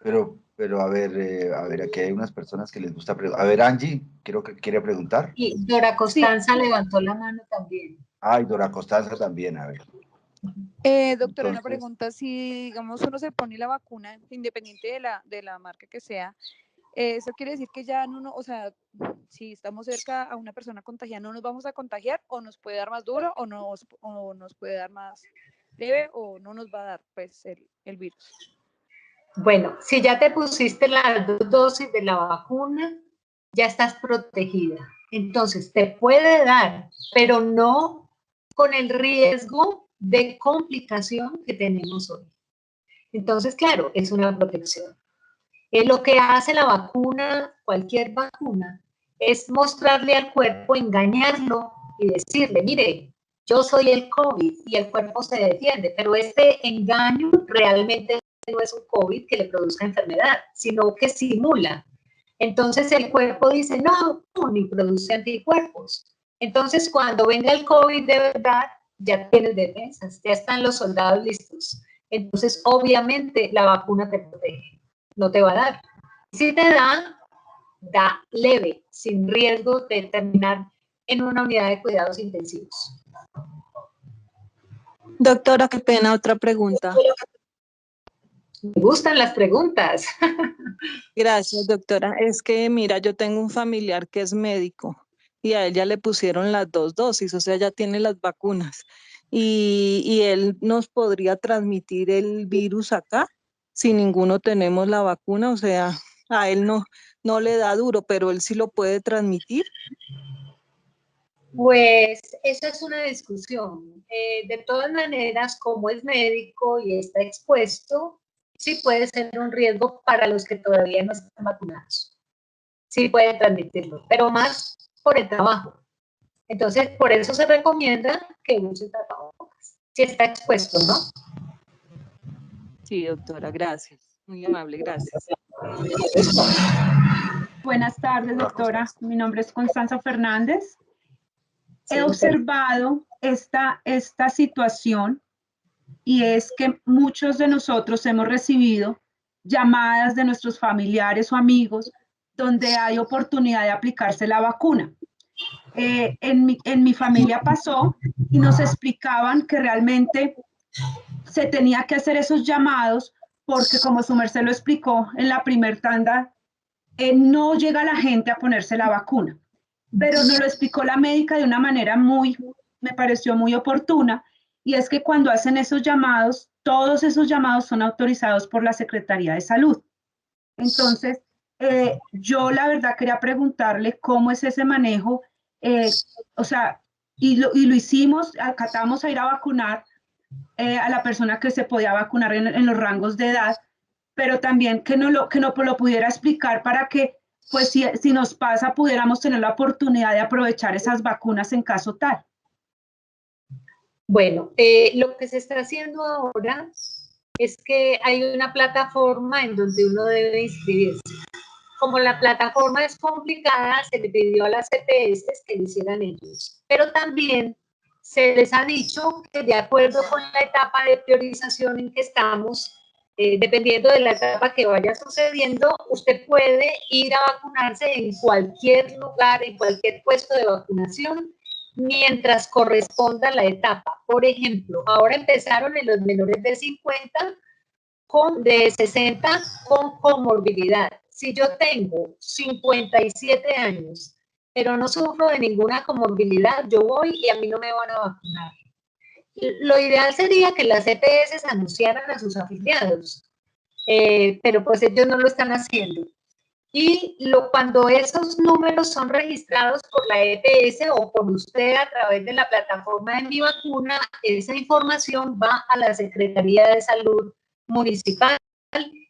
pero a ver, aquí hay unas personas que les gusta preguntar. A ver, Angie, creo que quiere preguntar. Y Dora Costanza levantó la mano también. Ay, Dora Costanza también, a ver. Doctora, una pregunta, si digamos uno se pone la vacuna, independiente de la marca que sea, Eso quiere decir que ya no, o sea, si estamos cerca a una persona contagiada, no nos vamos a contagiar, o nos puede dar más duro, o nos puede dar más leve, o no nos va a dar, pues, el virus. Bueno, si ya te pusiste las 2 dosis de la vacuna, ya estás protegida. Entonces, te puede dar, pero no con el riesgo de complicación que tenemos hoy. Entonces, claro, es una protección. Lo que hace la vacuna, cualquier vacuna, es mostrarle al cuerpo, engañarlo y decirle, mire, yo soy el COVID, y el cuerpo se defiende, pero este engaño realmente no es un COVID que le produzca enfermedad, sino que simula. Entonces el cuerpo dice, no, ni produce anticuerpos. Entonces cuando venga el COVID de verdad, ya tienes defensas, ya están los soldados listos. Entonces obviamente la vacuna te protege, no te va a dar. Si te da leve, sin riesgo de terminar en una unidad de cuidados intensivos. Doctora, qué pena, otra pregunta. Me gustan las preguntas. Gracias, doctora. Es que, mira, yo tengo un familiar que es médico y a él ya le pusieron las 2 dosis, o sea, ya tiene las vacunas. Y él nos podría transmitir el virus acá si ninguno tenemos la vacuna, o sea, a él no le da duro, pero él sí lo puede transmitir. Pues eso es una discusión. De todas maneras, como es médico y está expuesto, sí puede ser un riesgo para los que todavía no están vacunados. Sí pueden transmitirlo, pero más por el trabajo. Entonces, por eso se recomienda que use tapabocas, si está expuesto, ¿no? Sí, doctora, gracias. Muy amable, gracias. Buenas tardes, doctora. Mi nombre es Constanza Fernández. Sí, He observado esta situación, y es que muchos de nosotros hemos recibido llamadas de nuestros familiares o amigos donde hay oportunidad de aplicarse la vacuna. En mi familia pasó y nos explicaban que realmente se tenía que hacer esos llamados porque, como su merced lo explicó en la primer tanda, no llega la gente a ponerse la vacuna. Pero nos lo explicó la médica de una manera me pareció muy oportuna, y es que cuando hacen esos llamados, todos esos llamados son autorizados por la Secretaría de Salud. Entonces, yo la verdad quería preguntarle cómo es ese manejo, o sea, y lo hicimos, acatamos a ir a vacunar a la persona que se podía vacunar en los rangos de edad, pero también que no lo pudiera explicar para que, pues si nos pasa, pudiéramos tener la oportunidad de aprovechar esas vacunas en caso tal. Bueno, lo que se está haciendo ahora es que hay una plataforma en donde uno debe inscribirse. Como la plataforma es complicada, se le pidió a las EPS que lo hicieran ellos, pero también se les ha dicho que de acuerdo con la etapa de priorización en que estamos, dependiendo de la etapa que vaya sucediendo, usted puede ir a vacunarse en cualquier lugar, en cualquier puesto de vacunación, mientras corresponda la etapa. Por ejemplo, ahora empezaron en los menores de 50, de 60 con comorbilidad. Si yo tengo 57 años, pero no sufro de ninguna comorbilidad, yo voy y a mí no me van a vacunar. Lo ideal sería que las EPS anunciaran a sus afiliados, pero pues ellos no lo están haciendo. Y cuando esos números son registrados por la EPS o por usted a través de la plataforma de Mi Vacuna, esa información va a la Secretaría de Salud Municipal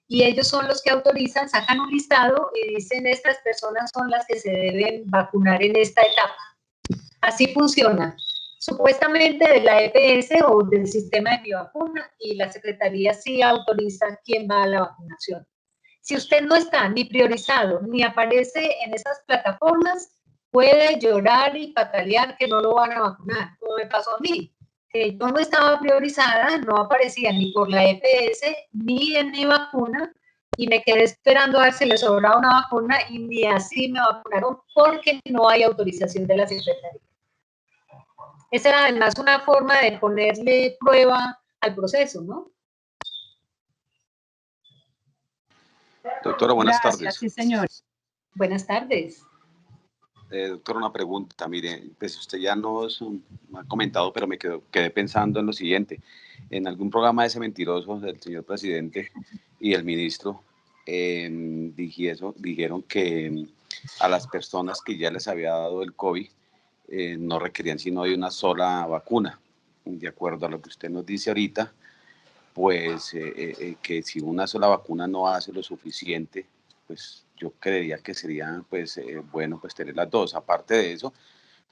y ellos son los que autorizan, sacan un listado y dicen estas personas son las que se deben vacunar en esta etapa. Así funciona. Supuestamente de la EPS o del sistema de Mi Vacuna, y la Secretaría sí autoriza quién va a la vacunación. Si usted no está ni priorizado ni aparece en esas plataformas, puede llorar y patalear que no lo van a vacunar, como me pasó a mí. Yo no estaba priorizada, no aparecía ni por la EPS ni en Mi Vacuna, y me quedé esperando a ver si le sobraba una vacuna y ni así me vacunaron porque no hay autorización de la Secretaría. Esa era además una forma de ponerle prueba al proceso, ¿no? Doctora, buenas Gracias, tardes. sí, señor. Buenas tardes. Doctora, una pregunta. Mire, pues usted ya nos ha comentado, pero me quedé pensando en lo siguiente. En algún programa de ese mentiroso del señor presidente y el ministro dijeron que a las personas que ya les había dado el COVID no requerían sino de una sola vacuna. De acuerdo a lo que usted nos dice ahorita, pues que si una sola vacuna no hace lo suficiente, pues yo creería que sería pues bueno pues tener las dos. Aparte de eso,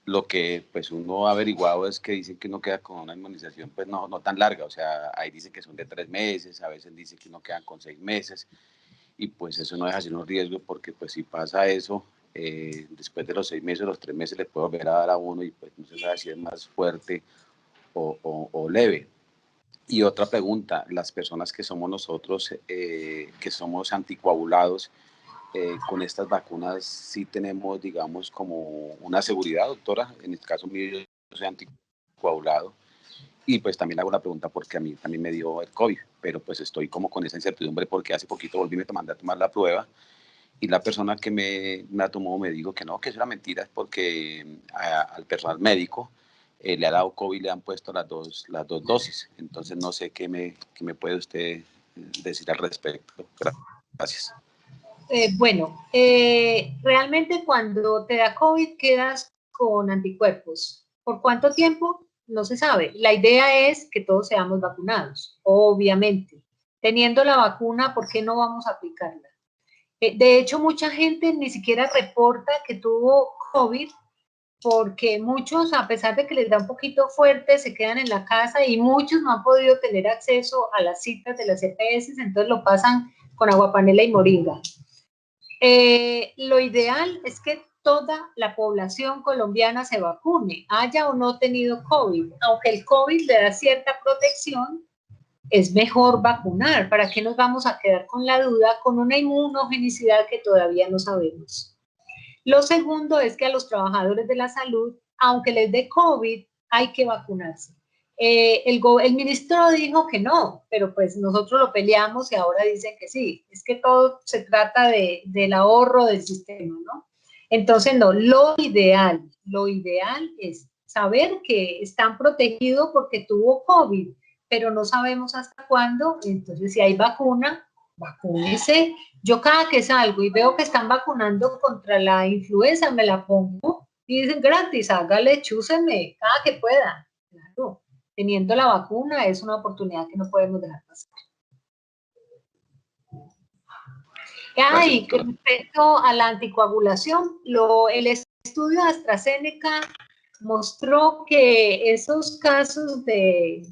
lo que pues uno ha averiguado es que dicen que uno queda con una inmunización pues no tan larga, o sea, ahí dicen que son de 3 meses, a veces dicen que uno queda con 6 meses, y pues eso no deja sino riesgo, porque pues si pasa eso, después de los 6 meses, los 3 meses le puede volver a dar a uno y pues no se sabe si es más fuerte o leve. Y otra pregunta, las personas que somos nosotros, que somos anticoagulados, con estas vacunas sí tenemos, digamos, como una seguridad, doctora. En el caso mío, yo soy anticoagulado. Y pues también hago la pregunta porque a mí también me dio el COVID, pero pues estoy como con esa incertidumbre porque hace poquito volví a tomar la prueba y la persona que me la tomó me dijo que no, que eso era mentira porque al personal médico le ha dado COVID y le han puesto las dos dosis. Entonces no sé qué me puede usted decir al respecto. Gracias. Realmente cuando te da COVID quedas con anticuerpos. ¿Por cuánto tiempo? No se sabe. La idea es que todos seamos vacunados, obviamente. Teniendo la vacuna, ¿por qué no vamos a aplicarla? De hecho, mucha gente ni siquiera reporta que tuvo COVID, porque muchos, a pesar de que les da un poquito fuerte, se quedan en la casa y muchos no han podido tener acceso a las citas de las EPS, entonces lo pasan con aguapanela y moringa. Lo ideal es que toda la población colombiana se vacune, haya o no tenido COVID. Aunque el COVID le da cierta protección, es mejor vacunar. ¿Para qué nos vamos a quedar con la duda con una inmunogenicidad que todavía no sabemos? Lo segundo es que a los trabajadores de la salud, aunque les dé COVID, hay que vacunarse. El ministro dijo que no, pero pues nosotros lo peleamos y ahora dicen que sí. Es que todo se trata del ahorro del sistema, ¿no? Entonces, no, lo ideal es saber que están protegidos porque tuvo COVID, pero no sabemos hasta cuándo. Entonces, si hay vacuna, vacúnese. Yo cada que salgo y veo que están vacunando contra la influenza, me la pongo y dicen gratis, hágale, chúseme, cada que pueda. Claro, teniendo la vacuna es una oportunidad que no podemos dejar pasar. Y respecto a la anticoagulación, el estudio de AstraZeneca mostró que esos casos de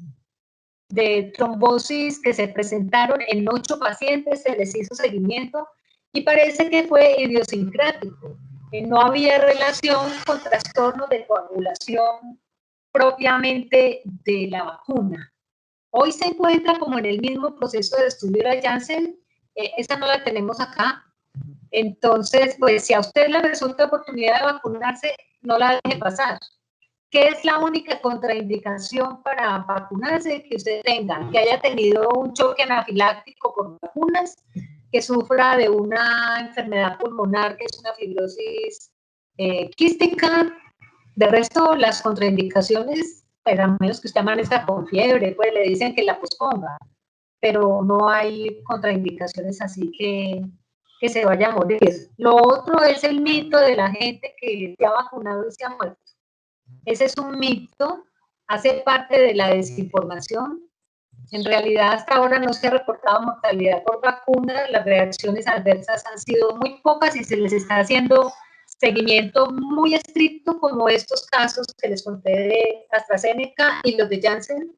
trombosis que se presentaron en 8 pacientes, se les hizo seguimiento y parece que fue idiosincrático. No había relación con trastornos de coagulación propiamente de la vacuna. Hoy se encuentra como en el mismo proceso de estudio de la Janssen, esa no la tenemos acá. Entonces, pues si a usted le resulta oportunidad de vacunarse, no la deje pasar. ¿Qué es la única contraindicación para vacunarse que usted tenga? Que haya tenido un choque anafiláctico por vacunas, que sufra de una enfermedad pulmonar, que es una fibrosis quística. De resto, las contraindicaciones, pues, a menos que usted amanezca con fiebre, pues le dicen que la posponga, pero no hay contraindicaciones así que se vaya a morir. Lo otro es el mito de la gente que se ha vacunado y se ha muerto. Ese es un mito, hace parte de la desinformación. En realidad, hasta ahora no se ha reportado mortalidad por vacuna, las reacciones adversas han sido muy pocas y se les está haciendo seguimiento muy estricto, como estos casos que les conté de AstraZeneca y los de Janssen,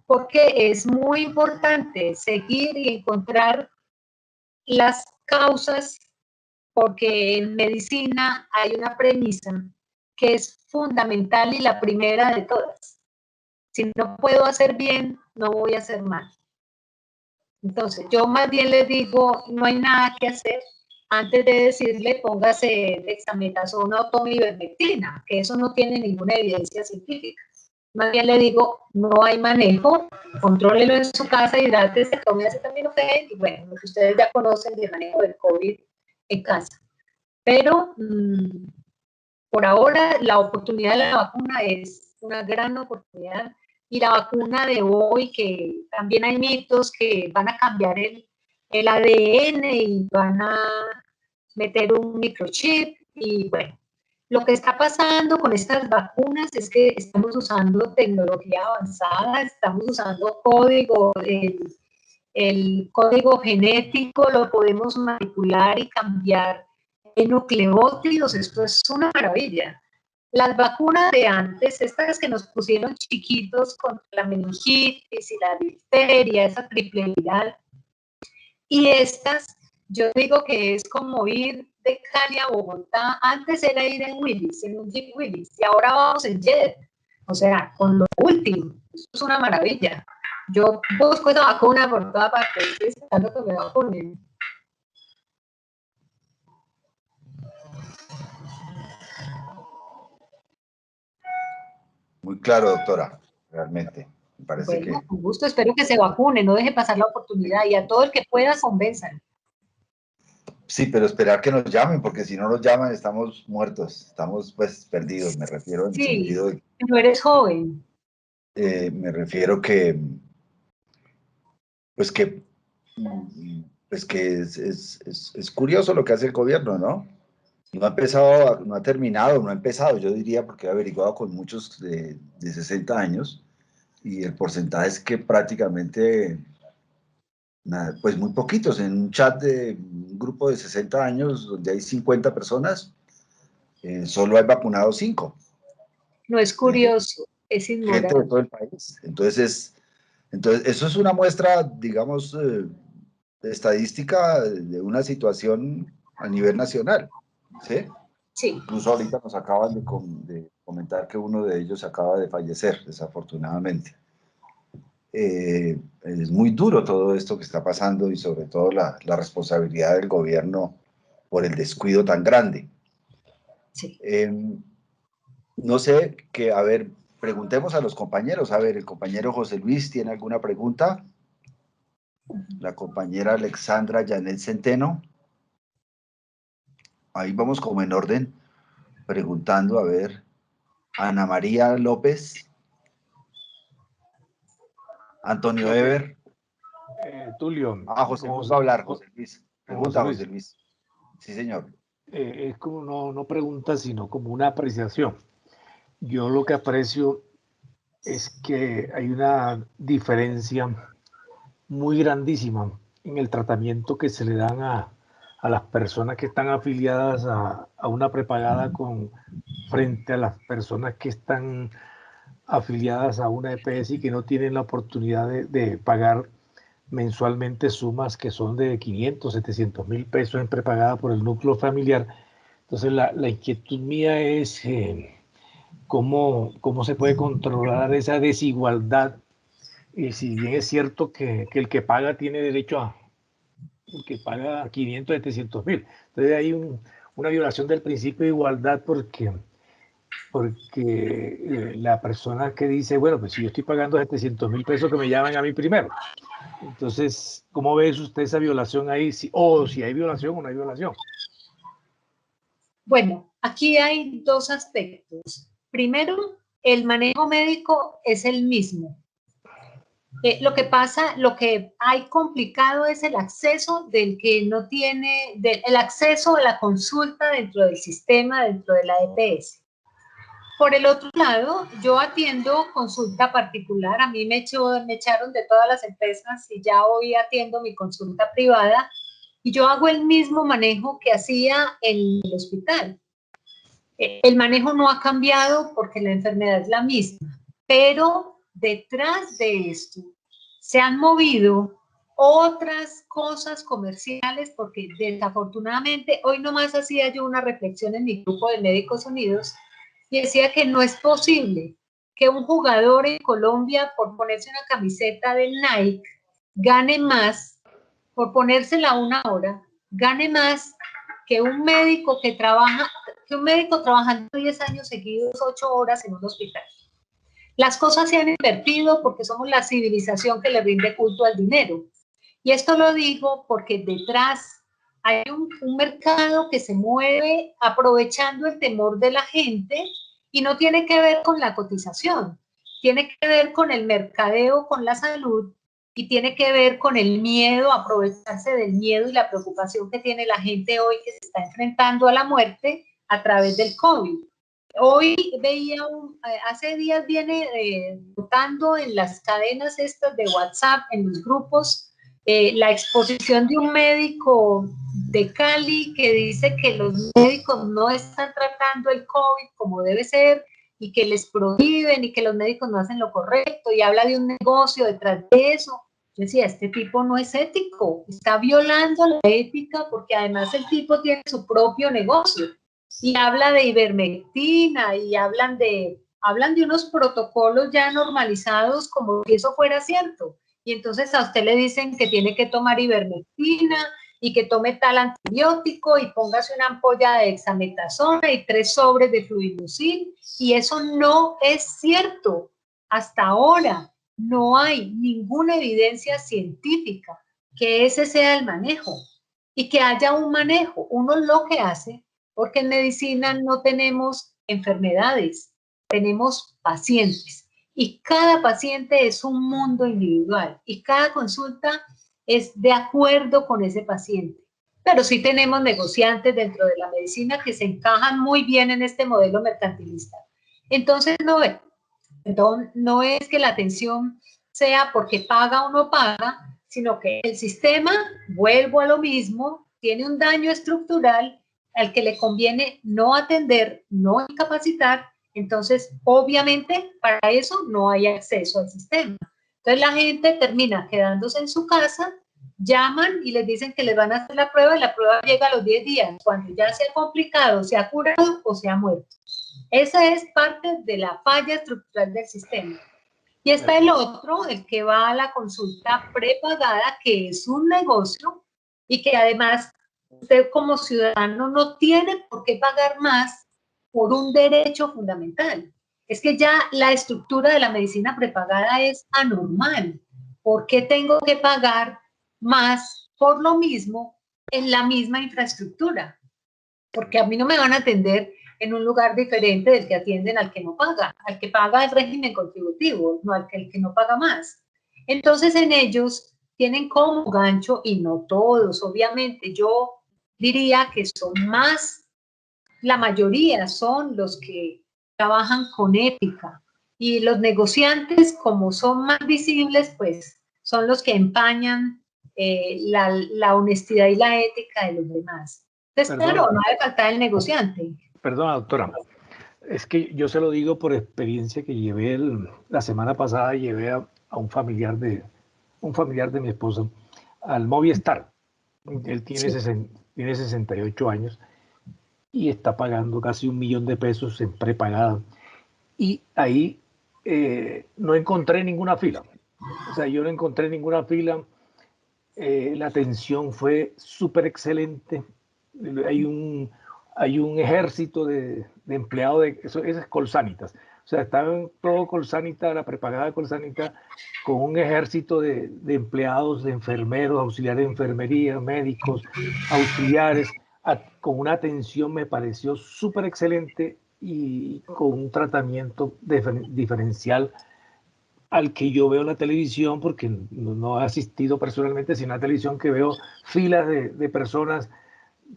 porque es muy importante seguir y encontrar las causas, porque en medicina hay una premisa que es fundamental y la primera de todas. Si no puedo hacer bien, no voy a hacer mal. Entonces, yo más bien les digo, no hay nada que hacer. Antes de decirle, póngase dexametasona o tomivermectina, que eso no tiene ninguna evidencia científica. más bien le digo, no hay manejo, contrólelo en su casa, hidrátese, tome acetaminofén, y bueno, lo que ustedes ya conocen del manejo del COVID en casa. Pero por ahora la oportunidad de la vacuna es una gran oportunidad, y la vacuna de hoy, que también hay mitos que van a cambiar el ADN y van a meter un microchip, y bueno, lo que está pasando con estas vacunas es que estamos usando tecnología avanzada, estamos usando código, el código genético lo podemos manipular y cambiar en nucleótidos. Esto es una maravilla. Las vacunas de antes, estas que nos pusieron chiquitos contra la meningitis y la difteria, esa triple viral, y estas, yo digo que es como ir de Cali a Bogotá. Antes era ir en Willis, en un Jeep Willis, y ahora vamos en jet. O sea, con lo último. Esto es una maravilla. Yo busco esa vacuna por toda parte. Estoy esperando que me vacunen. Muy claro, doctora, realmente. Me parece Bueno, que... con gusto, espero que se vacune, no deje pasar la oportunidad, y a todo el que pueda, convenzan. Sí, pero esperar que nos llamen, porque si no nos llaman estamos muertos, estamos pues perdidos, me refiero en el Sí, sentido de... pero eres joven. Me refiero que, pues que, pues que es curioso lo que hace el gobierno, ¿no? No ha empezado, no ha terminado, no ha empezado, yo diría, porque he averiguado con muchos de 60 años, y el porcentaje es que prácticamente, nada, pues muy poquitos, en un chat de un grupo de 60 años, donde hay 50 personas, solo hay vacunados 5. No es curioso, es Gente inmoral. de todo el país. Entonces, eso es una muestra, digamos, estadística de una situación a nivel nacional, ¿sí? Sí. Incluso ahorita nos acaban de comentar que uno de ellos acaba de fallecer, desafortunadamente. Es muy duro todo esto que está pasando, y sobre todo la responsabilidad del gobierno por el descuido tan grande. Sí. No sé, a ver, preguntemos a los compañeros. A ver, el compañero José Luis tiene alguna pregunta. La compañera Alexandra Janet Centeno. Ahí vamos como en orden, preguntando, a ver. Ana María López. Antonio Eber. Tulio. José Luis va a hablar, José Luis. Pregunta, José José Luis. Sí, señor. Es como no pregunta, sino como una apreciación. Yo lo que aprecio es que hay una diferencia muy grandísima en el tratamiento que se le dan a las personas que están afiliadas a una prepagada frente a las personas que están afiliadas a una EPS y que no tienen la oportunidad de pagar mensualmente sumas que son de 500, 700 mil pesos en prepagada por el núcleo familiar. Entonces la inquietud mía es cómo se puede controlar esa desigualdad, y si bien es cierto que el que paga tiene derecho a, el que paga 500, 700 mil. Entonces hay una violación del principio de igualdad, porque la persona que dice, bueno, pues si yo estoy pagando 700 mil pesos, que me llamen a mí primero. Entonces, ¿cómo ve usted esa violación ahí? Si hay violación o no hay violación. Bueno, aquí hay dos aspectos. Primero, el manejo médico es el mismo. Lo que pasa, lo que hay complicado es el acceso del que no tiene, el acceso a la consulta dentro del sistema, dentro de la EPS. Por el otro lado, yo atiendo consulta particular. A mí me echaron de todas las empresas y ya hoy atiendo mi consulta privada, y yo hago el mismo manejo que hacía en el hospital. El manejo no ha cambiado porque la enfermedad es la misma, pero detrás de esto se han movido otras cosas comerciales, porque desafortunadamente hoy nomás hacía yo una reflexión en mi grupo de Médicos Unidos y decía que no es posible que un jugador en Colombia, por ponerse una camiseta de Nike, gane más, por ponérsela una hora, gane más que un médico trabajando 10 años seguidos, 8 horas en un hospital. Las cosas se han invertido porque somos la civilización que le rinde culto al dinero. Y esto lo digo porque detrás hay un mercado que se mueve aprovechando el temor de la gente y no tiene que ver con la cotización, tiene que ver con el mercadeo, con la salud y tiene que ver con el miedo, aprovecharse del miedo y la preocupación que tiene la gente hoy que se está enfrentando a la muerte a través del COVID. Hoy veía, hace días viene notando en las cadenas estas de WhatsApp, en los grupos, la exposición de un médico de Cali que dice que los médicos no están tratando el COVID como debe ser y que les prohíben y que los médicos no hacen lo correcto y habla de un negocio detrás de eso. Yo decía, este tipo no es ético, está violando la ética porque además el tipo tiene su propio negocio y habla de ivermectina y hablan de unos protocolos ya normalizados como si eso fuera cierto. Y entonces a usted le dicen que tiene que tomar ivermectina y que tome tal antibiótico y póngase una ampolla de dexametasona y 3 sobres de fluimucil y eso no es cierto. Hasta ahora no hay ninguna evidencia científica que ese sea el manejo y que haya un manejo. Uno lo que hace, porque en medicina no tenemos enfermedades, tenemos pacientes y cada paciente es un mundo individual y cada consulta es de acuerdo con ese paciente. Pero sí tenemos negociantes dentro de la medicina que se encajan muy bien en este modelo mercantilista. Entonces, no es que la atención sea porque paga o no paga, sino que el sistema, vuelvo a lo mismo, tiene un daño estructural al que le conviene no atender, no incapacitar. Entonces, obviamente, para eso no hay acceso al sistema. Entonces, la gente termina quedándose en su casa, llaman y les dicen que les van a hacer la prueba y la prueba llega a los 10 días, cuando ya se ha complicado, se ha curado o se ha muerto. Esa es parte de la falla estructural del sistema. Y está el otro, el que va a la consulta prepagada, que es un negocio y que además usted como ciudadano no tiene por qué pagar más por un derecho fundamental. Es que ya la estructura de la medicina prepagada es anormal. ¿Por qué tengo que pagar más por lo mismo en la misma infraestructura? Porque a mí no me van a atender en un lugar diferente del que atienden al que no paga. Al que paga el régimen contributivo, no al que el que no paga más. Entonces en ellos tienen como gancho, y no todos, obviamente, yo diría que son más, la mayoría son los que trabajan con ética. Y los negociantes, como son más visibles, pues son los que empañan la honestidad y la ética de los demás. Entonces, claro, no debe faltar el negociante. Perdona, doctora. Es que yo se lo digo por experiencia que llevé la semana pasada, llevé a un familiar de mi esposa al Movistar. Él tiene, sí, tiene 68 años y está pagando casi $1 millón en prepagada. Y ahí no encontré ninguna fila. O sea, yo no encontré ninguna fila. La atención fue súper excelente. Hay un ejército de empleados, eso es Colsanitas. O sea, estaban todo Colsanita, la prepagada de Colsanita, con un ejército de empleados, de enfermeros, auxiliares de enfermería, médicos, auxiliares, con una atención me pareció súper excelente y con un tratamiento diferencial al que yo veo en la televisión, porque no he asistido personalmente, sino a la televisión que veo filas de personas,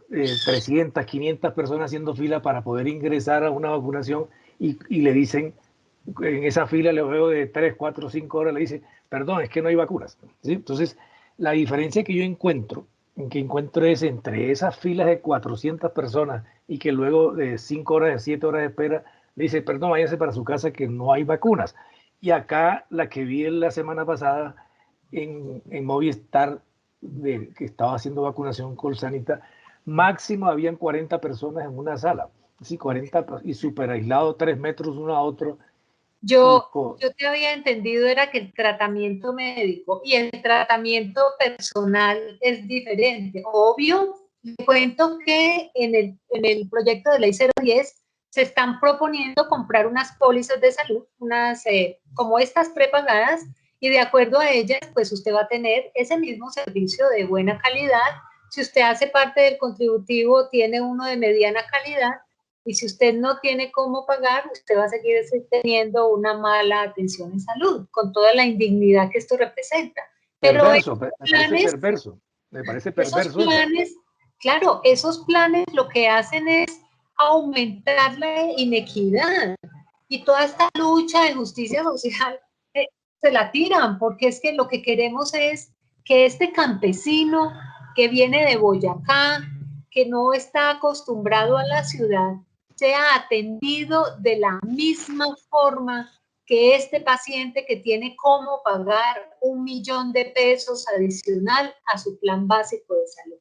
300, 500 personas haciendo fila para poder ingresar a una vacunación y le dicen, en esa fila le veo de 3, 4, 5 horas, le dicen, perdón, es que no hay vacunas. ¿Sí? Entonces, la diferencia que yo encuentro es entre esas filas de 400 personas y que luego de 5 horas, de 7 horas de espera, le dice, perdón, váyase para su casa que no hay vacunas. Y acá, la que vi la semana pasada en Movistar, que estaba haciendo vacunación Colsanita, máximo habían 40 personas en una sala. Sí, 40 y súper aislado, 3 metros uno a otro. Yo te había entendido era que el tratamiento médico y el tratamiento personal es diferente. Obvio, le cuento que en el proyecto de ley 010 se están proponiendo comprar unas pólizas de salud, unas como estas prepagadas, y de acuerdo a ellas, pues usted va a tener ese mismo servicio de buena calidad. Si usted hace parte del contributivo, tiene uno de mediana calidad, y si usted no tiene cómo pagar, usted va a seguir teniendo una mala atención en salud, con toda la indignidad que esto representa. Pero perverso, me parece perverso esos planes, eso. Claro, esos planes lo que hacen es aumentar la inequidad, y toda esta lucha de justicia social se la tiran, porque es que lo que queremos es que este campesino que viene de Boyacá, que no está acostumbrado a la ciudad, sea atendido de la misma forma que este paciente que tiene cómo pagar 1 millón de pesos adicional a su plan básico de salud.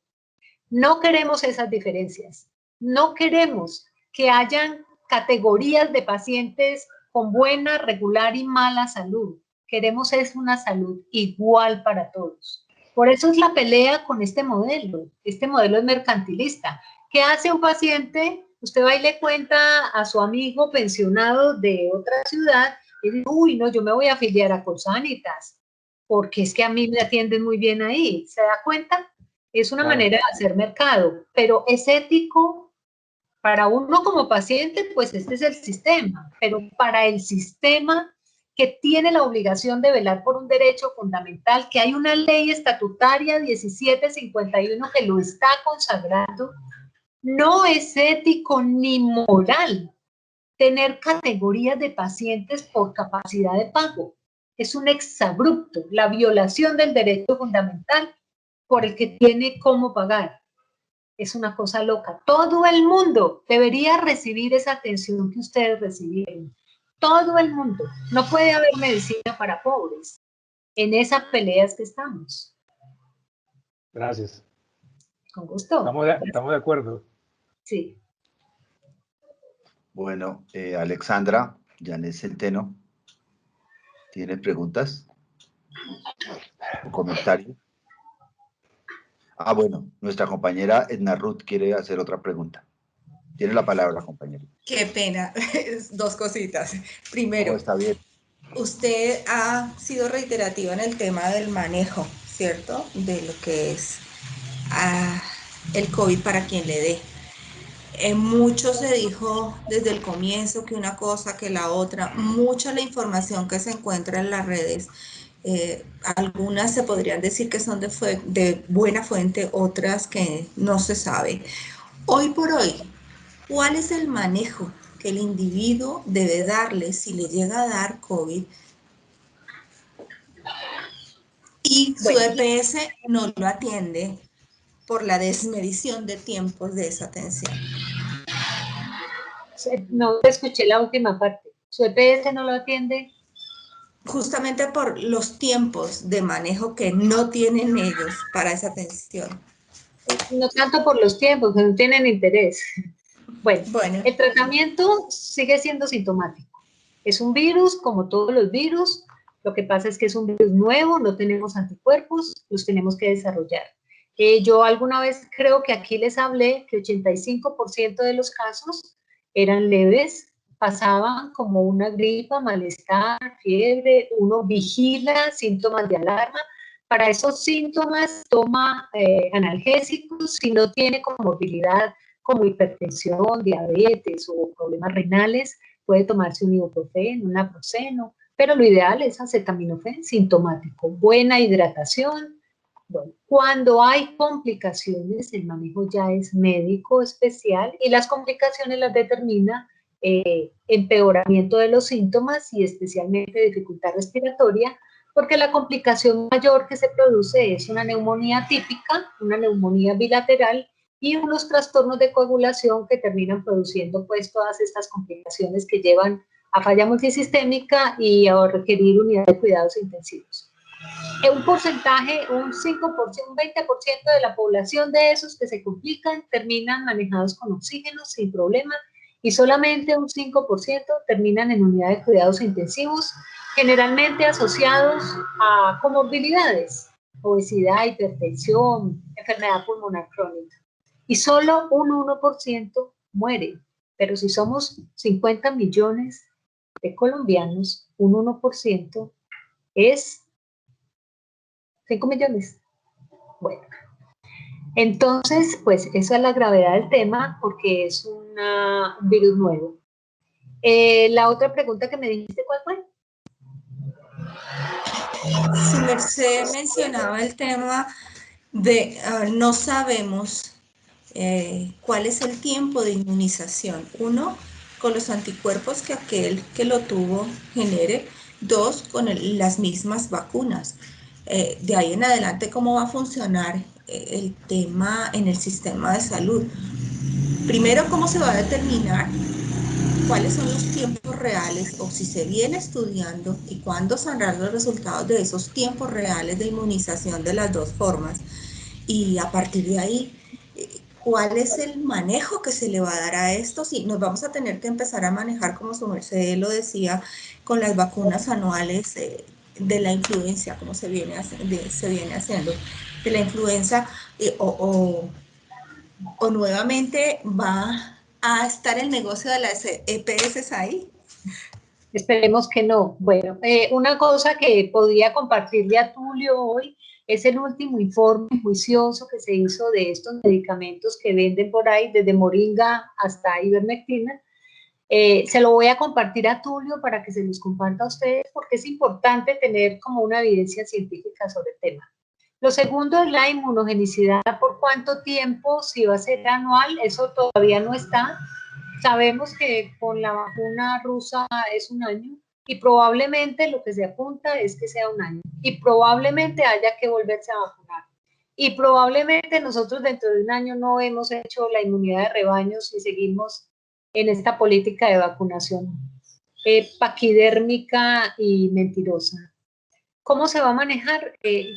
No queremos esas diferencias, no queremos que hayan categorías de pacientes con buena, regular y mala salud. Queremos es una salud igual para todos. Por eso es la pelea con este modelo. Este modelo es mercantilista. ¿Qué hace un paciente? Usted va y le cuenta a su amigo pensionado de otra ciudad y dice, uy, no, yo me voy a afiliar a Colsanitas, porque es que a mí me atienden muy bien ahí. ¿Se da cuenta? Es una manera de hacer mercado, pero es ético para uno como paciente, pues este es el sistema, pero para el sistema que tiene la obligación de velar por un derecho fundamental, que hay una ley estatutaria 1751 que lo está consagrando, no es ético ni moral tener categorías de pacientes por capacidad de pago. Es un exabrupto, la violación del derecho fundamental por el que tiene cómo pagar. Es una cosa loca. Todo el mundo debería recibir esa atención que ustedes recibieron. Todo el mundo. No puede haber medicina para pobres. En esas peleas que estamos. Gracias. Con gusto. Estamos de acuerdo. Sí. Bueno, Alexandra Yanet Centeno, ¿tiene preguntas o comentarios? Ah, bueno, nuestra compañera Edna Ruth quiere hacer otra pregunta. Tiene la palabra, compañera. Qué pena. Dos cositas. Primero, está bien. Usted ha sido reiterativa en el tema del manejo, ¿cierto? De lo que es el COVID para quien le dé. Mucho se dijo desde el comienzo que una cosa, que la otra, mucha la información que se encuentra en las redes. Algunas se podrían decir que son de buena fuente, otras que no se sabe. Hoy por hoy, ¿cuál es el manejo que el individuo debe darle si le llega a dar COVID y su EPS no lo atiende por la desmedición de tiempos de esa atención? No escuché la última parte. ¿Su EPS no lo atiende? Justamente por los tiempos de manejo que no tienen ellos para esa atención. No tanto por los tiempos, que no tienen interés. Bueno, el tratamiento sigue siendo sintomático. Es un virus como todos los virus. Lo que pasa es que es un virus nuevo, no tenemos anticuerpos, los tenemos que desarrollar. Yo alguna vez creo que aquí les hablé que 85% de los casos eran leves, pasaban como una gripa, malestar, fiebre, uno vigila síntomas de alarma. Para esos síntomas toma analgésicos, si no tiene comorbilidad como hipertensión, diabetes o problemas renales, puede tomarse un ibuprofeno, un naproxeno, pero lo ideal es acetaminofén sintomático, buena hidratación. Bueno, cuando hay complicaciones, el manejo ya es médico especial y las complicaciones las determina empeoramiento de los síntomas y especialmente dificultad respiratoria, porque la complicación mayor que se produce es una neumonía típica, una neumonía bilateral y unos trastornos de coagulación que terminan produciendo pues todas estas complicaciones que llevan a falla multisistémica y a requerir unidades de cuidados intensivos. Un porcentaje, un 5%, un 20% de la población de esos que se complican terminan manejados con oxígeno sin problema y solamente un 5% terminan en unidades de cuidados intensivos, generalmente asociados a comorbilidades, obesidad, hipertensión, enfermedad pulmonar crónica. Y solo un 1% muere. pero si somos 50 millones de colombianos, un 1% es 5 millones. Bueno, entonces, pues esa es la gravedad del tema porque es un virus nuevo. La otra pregunta que me dijiste, ¿cuál fue? Su merced mencionaba el tema de no sabemos cuál es el tiempo de inmunización. Uno, con los anticuerpos que aquel que lo tuvo genere. Dos, con las mismas vacunas. De ahí en adelante, ¿cómo va a funcionar el tema en el sistema de salud? Primero, ¿cómo se va a determinar cuáles son los tiempos reales o si se viene estudiando y cuándo saldrán los resultados de esos tiempos reales de inmunización de las dos formas? Y a partir de ahí, ¿cuál es el manejo que se le va a dar a esto? Sí, nos vamos a tener que empezar a manejar, como su merced lo decía, con las vacunas anuales de la influenza, como se viene haciendo, de la influenza, o nuevamente va a estar el negocio de las EPS ahí. Esperemos que no. Bueno, una cosa que podría compartirle a Tulio hoy es el último informe juicioso que se hizo de estos medicamentos que venden por ahí, desde Moringa hasta Ivermectina. Se lo voy a compartir a Tulio para que se los comparta a ustedes porque es importante tener como una evidencia científica sobre el tema. Lo segundo es la inmunogenicidad. ¿Por cuánto tiempo? Si va a ser anual, eso todavía no está. Sabemos que con la vacuna rusa es 1 año y probablemente lo que se apunta es que sea 1 año y probablemente haya que volverse a vacunar. Y probablemente nosotros dentro de 1 año no hemos hecho la inmunidad de rebaño si seguimos en esta política de vacunación paquidérmica y mentirosa. ¿Cómo se va a manejar?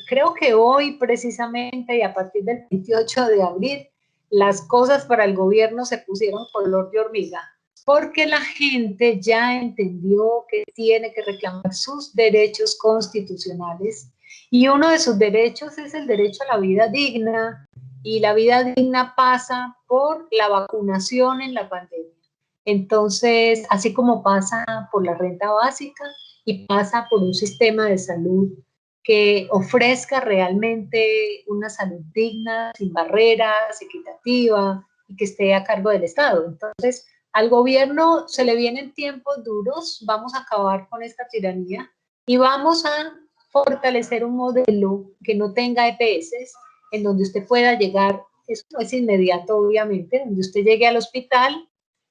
Creo que hoy precisamente y a partir del 28 de abril las cosas para el gobierno se pusieron color de hormiga, porque la gente ya entendió que tiene que reclamar sus derechos constitucionales y uno de sus derechos es el derecho a la vida digna y la vida digna pasa por la vacunación en la pandemia. Entonces, así como pasa por la renta básica, y pasa por un sistema de salud que ofrezca realmente una salud digna, sin barreras, equitativa y que esté a cargo del Estado. Entonces, al gobierno se le vienen tiempos duros, vamos a acabar con esta tiranía y vamos a fortalecer un modelo que no tenga EPS, en donde usted pueda llegar, eso no es inmediato obviamente, donde usted llegue al hospital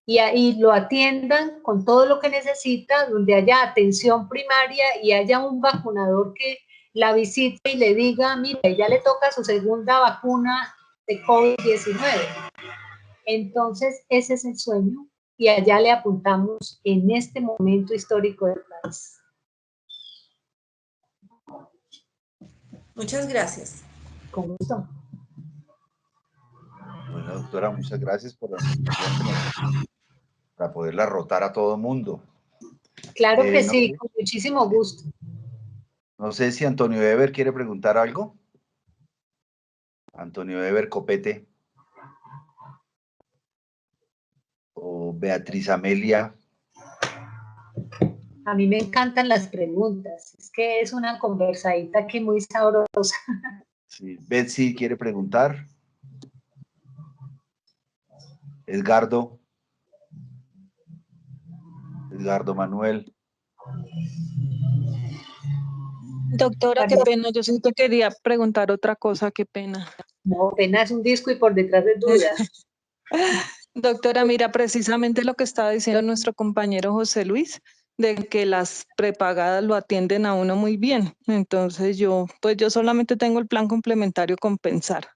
y ahí lo atiendan con todo lo que necesita, donde haya atención primaria y haya un vacunador que la visite y le diga, mira, ya le toca su segunda vacuna de COVID-19. Entonces, ese es el sueño y allá le apuntamos en este momento histórico del país. Muchas gracias. Con gusto. Bueno, doctora, muchas gracias por la presentación para poderla rotar a todo mundo. Claro que no sí, sé, con muchísimo gusto. no sé si Antonio Eber quiere preguntar algo. Antonio Eber Copete. O Beatriz Amelia. A mí me encantan las preguntas. Es que es una conversadita aquí muy sabrosa. Sí, Betsy quiere preguntar. Edgardo Manuel. Doctora, qué pena, yo sí te quería preguntar otra cosa, qué pena. No, apenas un disco y por detrás de dudas. Doctora, mira, precisamente lo que estaba diciendo nuestro compañero José Luis, de que las prepagadas lo atienden a uno muy bien. Entonces yo solamente tengo el plan complementario compensar.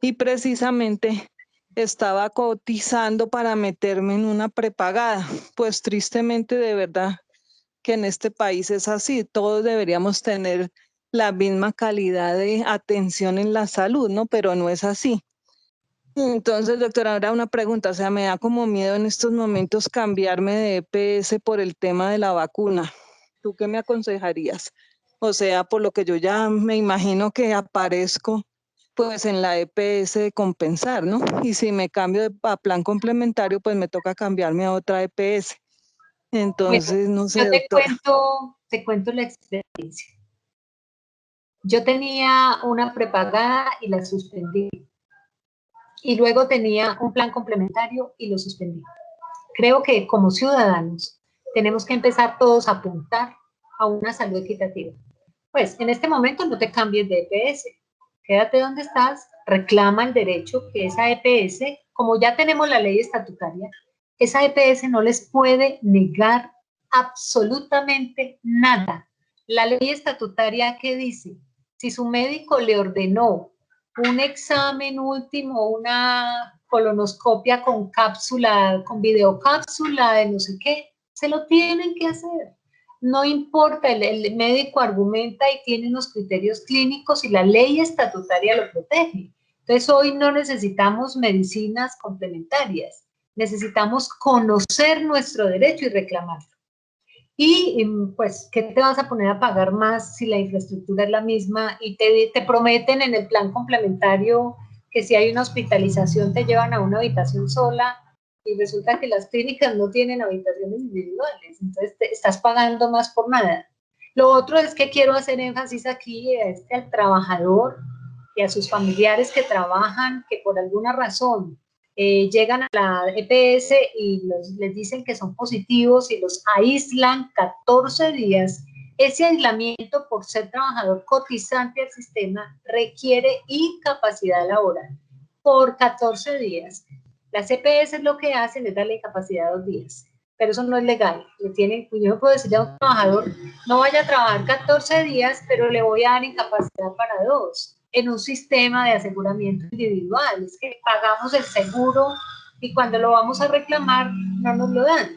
Y precisamente estaba cotizando para meterme en una prepagada. Pues tristemente, de verdad, que en este país es así. Todos deberíamos tener la misma calidad de atención en la salud, ¿no? Pero no es así. Entonces, doctora, ahora una pregunta, o sea, me da como miedo en estos momentos cambiarme de EPS por el tema de la vacuna. ¿Tú qué me aconsejarías? O sea, por lo que yo ya me imagino que aparezco pues en la EPS compensar, ¿no? Y si me cambio a plan complementario, pues me toca cambiarme a otra EPS. Entonces, no sé, yo doctora. te cuento la experiencia. Yo tenía una prepagada y la suspendí. Y luego tenía un plan complementario y lo suspendí. Creo que como ciudadanos tenemos que empezar todos a apuntar a una salud equitativa. Pues en este momento no te cambies de EPS, quédate donde estás, reclama el derecho que esa EPS, como ya tenemos la ley estatutaria, esa EPS no les puede negar absolutamente nada. La ley estatutaria, ¿qué dice? Si su médico le ordenó un examen último, una colonoscopia con cápsula, con videocápsula de no sé qué, se lo tienen que hacer. No importa, el médico argumenta y tiene unos criterios clínicos y la ley estatutaria lo protege. Entonces hoy no necesitamos medicinas complementarias, necesitamos conocer nuestro derecho y reclamarlo. Y pues, ¿qué te vas a poner a pagar más si la infraestructura es la misma y te prometen en el plan complementario que si hay una hospitalización te llevan a una habitación sola y resulta que las clínicas no tienen habitaciones individuales, entonces te estás pagando más por nada? Lo otro es que quiero hacer énfasis aquí es que al trabajador y a sus familiares que trabajan, que por alguna razón llegan a la EPS y les dicen que son positivos y los aíslan 14 días, ese aislamiento por ser trabajador cotizante al sistema requiere incapacidad laboral por 14 días. Las EPS lo que hacen es darle incapacidad 2 días, pero eso no es legal. Yo no puedo decirle a un trabajador, no vaya a trabajar 14 días, pero le voy a dar incapacidad para 2. En un sistema de aseguramiento individual, es que pagamos el seguro y cuando lo vamos a reclamar no nos lo dan.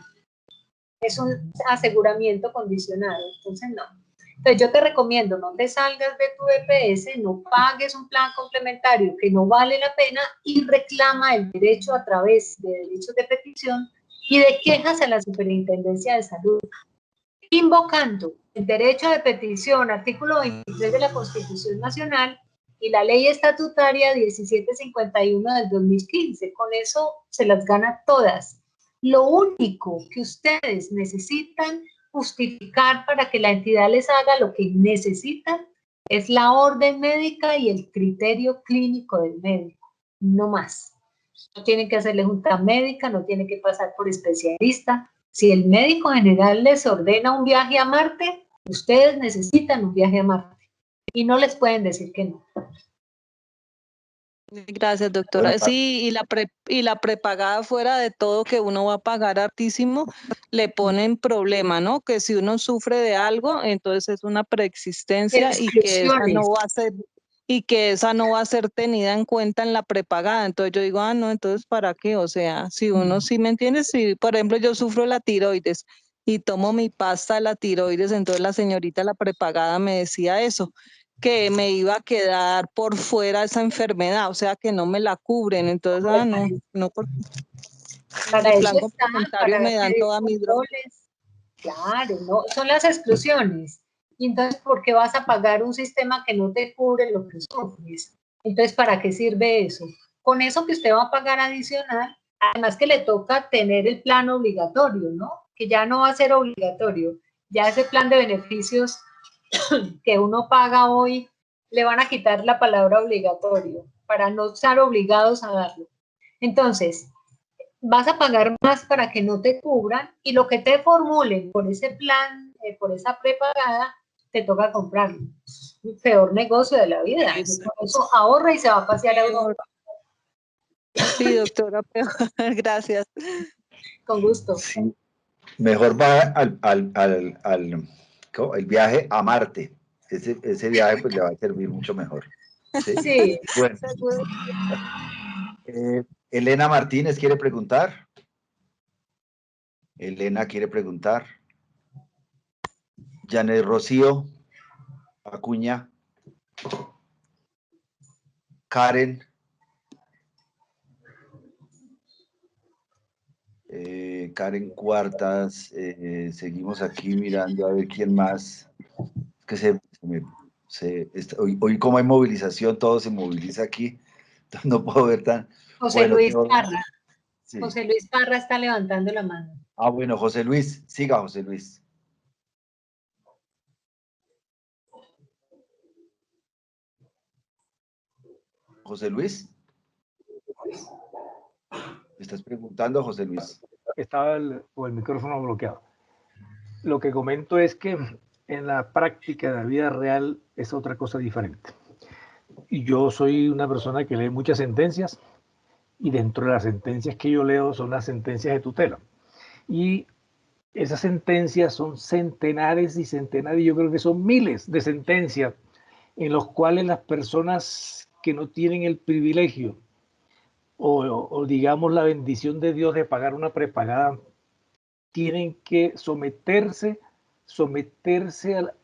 Es un aseguramiento condicionado, entonces no. Entonces yo te recomiendo, no te salgas de tu EPS, no pagues un plan complementario que no vale la pena y reclama el derecho a través de derechos de petición y de quejas a la Superintendencia de Salud, invocando el derecho de petición, artículo 23 de la Constitución Nacional, y la ley estatutaria 1751 del 2015. Con eso se las gana todas. Lo único que ustedes necesitan justificar para que la entidad les haga lo que necesitan es la orden médica y el criterio clínico del médico, no más. No tienen que hacerle junta médica, no tienen que pasar por especialista. Si el médico general les ordena un viaje a Marte, ustedes necesitan un viaje a Marte y no les pueden decir que no. Gracias, doctora. Sí, y la prepagada fuera de todo que uno va a pagar hartísimo, le ponen problema, ¿no? Que si uno sufre de algo, entonces es una preexistencia y que esa no va a ser, y que esa no va a ser tenida en cuenta en la prepagada. Entonces yo digo, no, entonces ¿para qué? O sea, si uno, ¿sí me entiendes? Si, por ejemplo, yo sufro la tiroides y tomo mi pasta de la tiroides, entonces la señorita, la prepagada, me decía eso, que me iba a quedar por fuera esa enfermedad, o sea, que no me la cubren. Entonces, no, porque para el eso plan está, complementario para me dan toda mi droga. Claro, no, son las exclusiones. Y entonces, ¿por qué vas a pagar un sistema que no te cubre lo que sufres? Entonces, ¿para qué sirve eso? Con eso que usted va a pagar adicional, además que le toca tener el plan obligatorio, ¿no? Que ya no va a ser obligatorio. Ya ese plan de beneficios que uno paga hoy, le van a quitar la palabra obligatorio para no estar obligados a darlo. Entonces, vas a pagar más para que no te cubran y lo que te formulen por ese plan, por esa prepagada, te toca comprarlo. El peor negocio de la vida. Por eso ahorra y se va a pasear a Europa. Sí, doctora, gracias. Con gusto. Sí. Mejor va el viaje a Marte. Ese viaje pues le va a servir mucho mejor. Sí. Sí. Bueno. Elena Martínez quiere preguntar. Elena quiere preguntar. Janet Rocío Acuña. Karen. Karen Cuartas. Seguimos aquí mirando a ver quién más. Que se Hoy como hay movilización, todo se moviliza aquí. Entonces no puedo ver tan... José Bueno, Luis Parra. sí. José Luis Parra está levantando la mano. Ah, bueno, José Luis, siga José Luis. José Luis. ¿Me estás preguntando, José Luis? Estaba el micrófono bloqueado. Lo que comento es que en la práctica de la vida real es otra cosa diferente. Y yo soy una persona que lee muchas sentencias, y dentro de las sentencias que yo leo son las sentencias de tutela. Y esas sentencias son centenares y centenares, yo creo que son miles de sentencias en los cuales las personas que no tienen el privilegio o digamos la bendición de Dios de pagar una prepagada tienen que someterse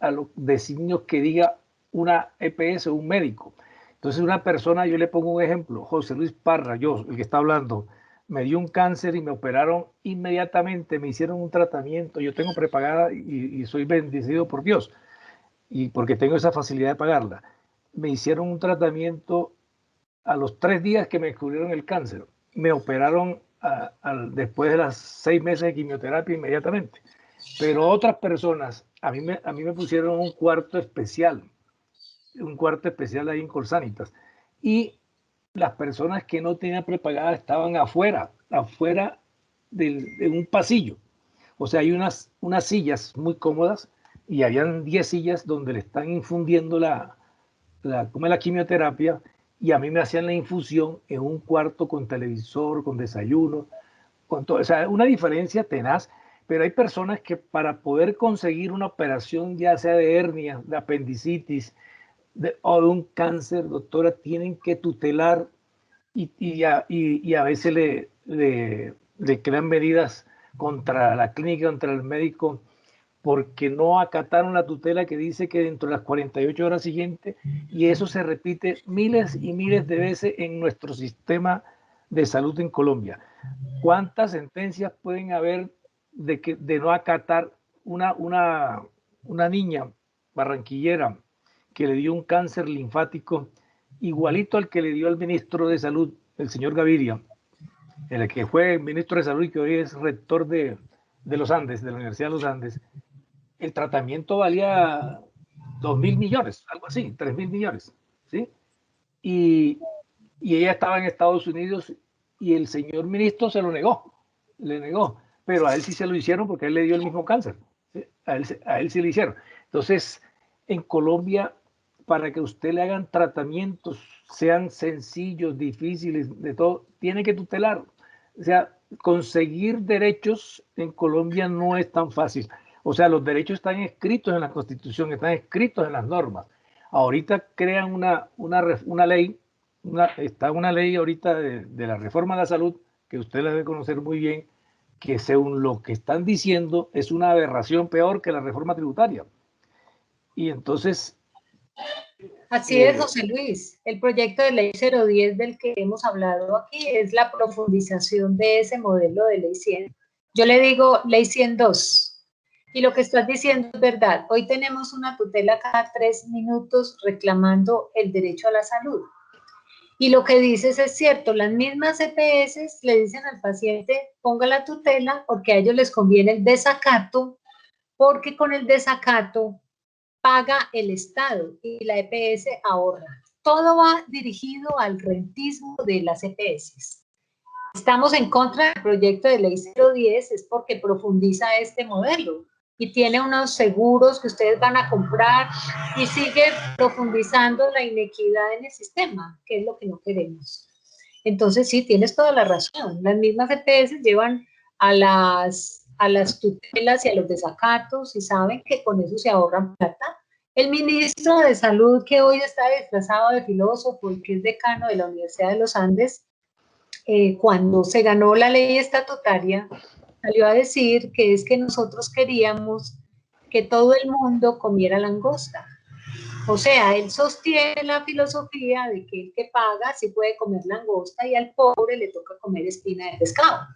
a los designios que diga una EPS o un médico. Entonces una persona, yo le pongo un ejemplo, José Luis Parra, yo, el que está hablando, me dio un cáncer y me operaron inmediatamente, me hicieron un tratamiento, yo tengo prepagada y soy bendecido por Dios, y porque tengo esa facilidad de pagarla. Me hicieron un tratamiento a los 3 días que me descubrieron el cáncer. Me operaron después de las 6 meses de quimioterapia inmediatamente. Pero otras personas, a mí me pusieron un cuarto especial ahí en Colsanitas. Y las personas que no tenían prepagada estaban afuera de un pasillo. O sea, hay unas sillas muy cómodas y habían 10 sillas donde le están infundiendo la quimioterapia, y a mí me hacían la infusión en un cuarto con televisor, con desayuno, con todo. O sea, una diferencia tenaz, pero hay personas que para poder conseguir una operación, ya sea de hernia, de apendicitis o de un cáncer, doctora, tienen que tutelar y a veces le crean medidas contra la clínica, contra el médico, porque no acataron la tutela que dice que dentro de las 48 horas siguientes, y eso se repite miles y miles de veces en nuestro sistema de salud en Colombia. ¿Cuántas sentencias pueden haber de no acatar una niña barranquillera que le dio un cáncer linfático igualito al que le dio al ministro de Salud, el señor Gaviria, el que fue ministro de Salud y que hoy es rector de los Andes, de la Universidad de los Andes? El tratamiento valía 2.000 millones, algo así, 3.000 millones, ¿sí? Y ella estaba en Estados Unidos y el señor ministro se lo negó, le negó, pero a él sí se lo hicieron porque a él le dio el mismo cáncer, ¿sí? A él sí le hicieron. Entonces, en Colombia, para que usted le hagan tratamientos, sean sencillos, difíciles, de todo, tiene que tutelar. O sea, conseguir derechos en Colombia no es tan fácil. O sea, los derechos están escritos en la Constitución, están escritos en las normas. Ahorita crean una ley, está una ley ahorita de la reforma de la salud, que usted la debe conocer muy bien, que según lo que están diciendo es una aberración peor que la reforma tributaria. Y entonces... Así es, José Luis. El proyecto de ley 010 del que hemos hablado aquí es la profundización de ese modelo de ley 100. Yo le digo ley 102. Y lo que estás diciendo es verdad. Hoy tenemos una tutela cada 3 minutos reclamando el derecho a la salud. Y lo que dices es cierto, las mismas EPS le dicen al paciente, ponga la tutela porque a ellos les conviene el desacato, porque con el desacato paga el Estado y la EPS ahorra. Todo va dirigido al rentismo de las EPS. Estamos en contra del proyecto de ley 010 es porque profundiza este modelo y tiene unos seguros que ustedes van a comprar y sigue profundizando la inequidad en el sistema, que es lo que no queremos. Entonces sí, tienes toda la razón. Las mismas EPS llevan a las tutelas y a los desacatos y saben que con eso se ahorran plata. El ministro de Salud, que hoy está disfrazado de filósofo y que es decano de la Universidad de los Andes, cuando se ganó la ley estatutaria, salió a decir que es que nosotros queríamos que todo el mundo comiera langosta. O sea, él sostiene la filosofía de que el que paga sí puede comer langosta y al pobre le toca comer espina de pescado.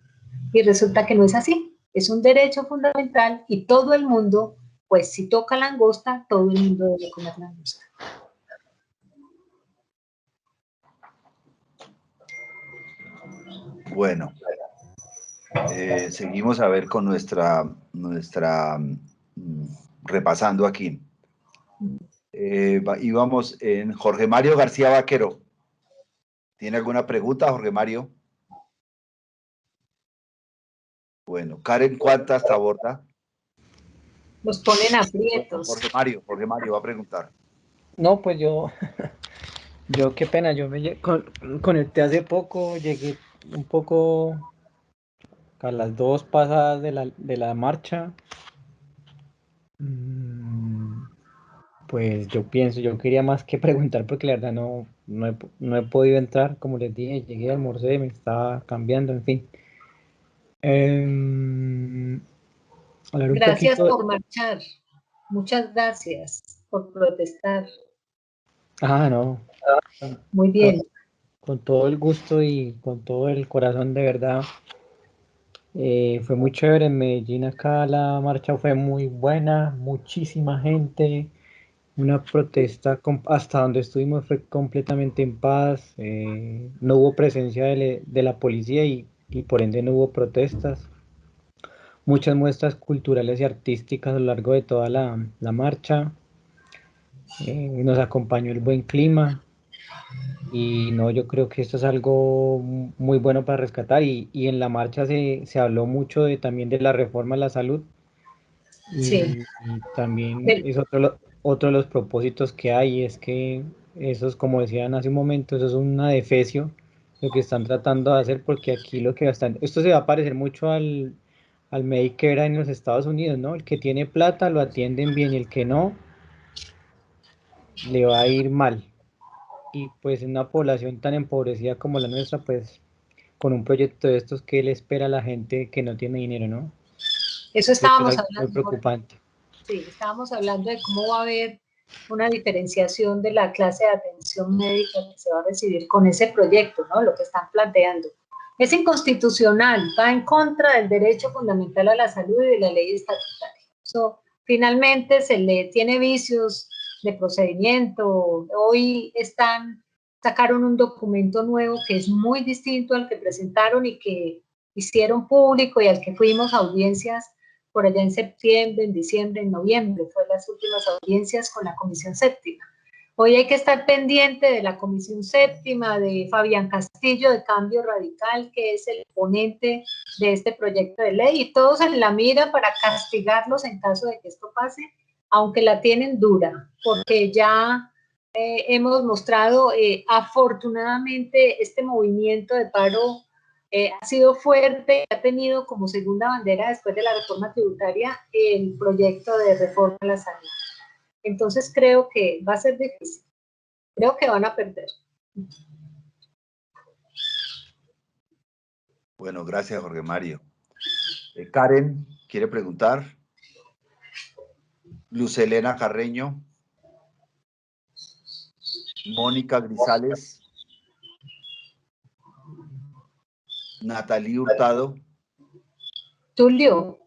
Y resulta que no es así. Es un derecho fundamental y todo el mundo, pues si toca langosta, todo el mundo debe comer langosta. Bueno, seguimos a ver con repasando aquí. Íbamos en Jorge Mario García Vaquero. ¿Tiene alguna pregunta, Jorge Mario? Bueno, Karen, ¿cuántas aborda? Los ponen aprietos. Jorge Mario va a preguntar. No, pues yo qué pena, yo me conecté hace poco, llegué un poco a las 2 pasadas de la marcha. Pues yo quería más que preguntar porque la verdad no he podido entrar, como les dije, llegué, almorcé, me estaba cambiando, en fin. Hablar un Gracias poquito por marchar. Muchas gracias por protestar. No. Muy bien. Con todo el gusto y con todo el corazón, de verdad. Fue muy chévere en Medellín. Acá la marcha fue muy buena, muchísima gente, una protesta hasta donde estuvimos fue completamente en paz, no hubo presencia de la policía y por ende no hubo protestas, muchas muestras culturales y artísticas a lo largo de toda la marcha, nos acompañó el buen clima. Y no, yo creo que esto es algo muy bueno para rescatar y en la marcha se habló mucho también de la reforma a la salud Sí. y también es otro de los propósitos que hay, es que eso es, como decían hace un momento, eso es un adefesio lo que están tratando de hacer, porque aquí lo que esto se va a parecer mucho al Medicare en los Estados Unidos, ¿no? El que tiene plata lo atienden bien y el que no le va a ir mal. Y pues en una población tan empobrecida como la nuestra, pues con un proyecto de estos, ¿qué le espera a la gente que no tiene dinero, no? Eso Creo que es estábamos algo muy hablando. preocupante. Sí, estábamos hablando de cómo va a haber una diferenciación de la clase de atención médica que se va a recibir con ese proyecto, ¿no? Lo que están planteando. Es inconstitucional, va en contra del derecho fundamental a la salud y de la ley estatutaria. Eso finalmente tiene vicios de procedimiento. Hoy sacaron un documento nuevo que es muy distinto al que presentaron y que hicieron público y al que fuimos a audiencias por allá en septiembre, en diciembre, en noviembre, fue las últimas audiencias con la Comisión Séptima. Hoy hay que estar pendiente de la Comisión Séptima, de Fabián Castillo, de Cambio Radical, que es el ponente de este proyecto de ley, y todos en la mira para castigarlos en caso de que esto pase, aunque la tienen dura, porque ya hemos mostrado, afortunadamente, este movimiento de paro ha sido fuerte, ha tenido como segunda bandera después de la reforma tributaria el proyecto de reforma a la salud. Entonces creo que va a ser difícil, creo que van a perder. Bueno, gracias, Jorge Mario. Karen, ¿quiere preguntar? Luz Elena Carreño. Mónica Grisales. Natalie Hurtado. Tulio.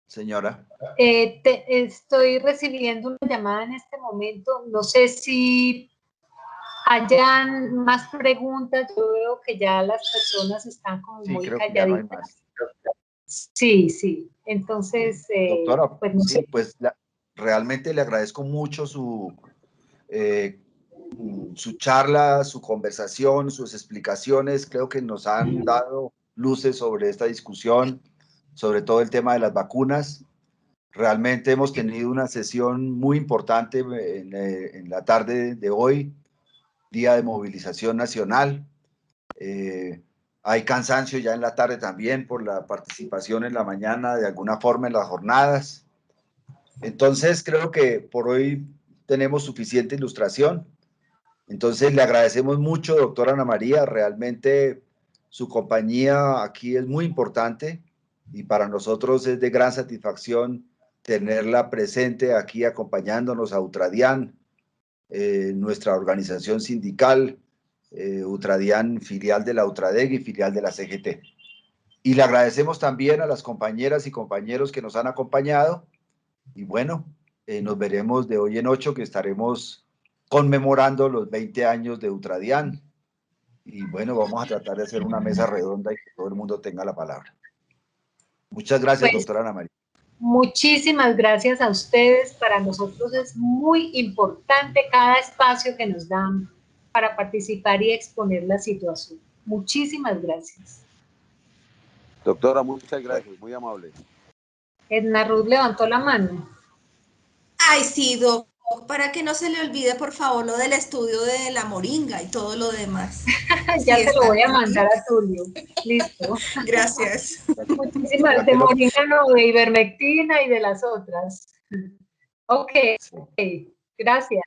Señora. Estoy recibiendo una llamada en este momento. No sé si hayan más preguntas. Yo veo que ya las personas están como muy calladitas. Ya no hay más. Sí. Entonces, doctora, pues no sé. Pues realmente le agradezco mucho su charla, su conversación, sus explicaciones. Creo que nos han dado luces sobre esta discusión, sobre todo el tema de las vacunas. Realmente hemos tenido una sesión muy importante en la tarde de hoy, día de movilización nacional. Hay cansancio ya en la tarde también por la participación en la mañana de alguna forma en las jornadas. Entonces creo que por hoy tenemos suficiente ilustración. Entonces le agradecemos mucho, doctora Ana María, realmente su compañía aquí es muy importante y para nosotros es de gran satisfacción tenerla presente aquí acompañándonos a Utradian, nuestra organización sindical, Utradian, filial de la Utradeg y filial de la CGT. Y le agradecemos también a las compañeras y compañeros que nos han acompañado. Y bueno, nos veremos de hoy en 8, que estaremos conmemorando los 20 años de Utradian. Y bueno, vamos a tratar de hacer una mesa redonda y que todo el mundo tenga la palabra. Muchas gracias, Pues, doctora Ana María. Muchísimas gracias a ustedes. Para nosotros es muy importante cada espacio que nos dan para participar y exponer la situación. Muchísimas gracias. Doctora, muchas gracias, muy amable. Edna Ruth levantó la mano. Ay, sí, Doc, para que no se le olvide, por favor, lo del estudio de la moringa y todo lo demás. Ya Sí, se lo voy a está mandar a Tulio. Listo. Gracias. Muchísimas de moringa, no, de ivermectina y de las otras. Ok, gracias.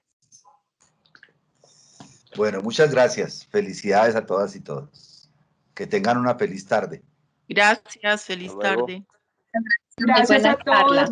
Bueno, muchas gracias. Felicidades a todas y todos. Que tengan una feliz tarde. Gracias, feliz Hasta luego. tarde. Gracias a todos.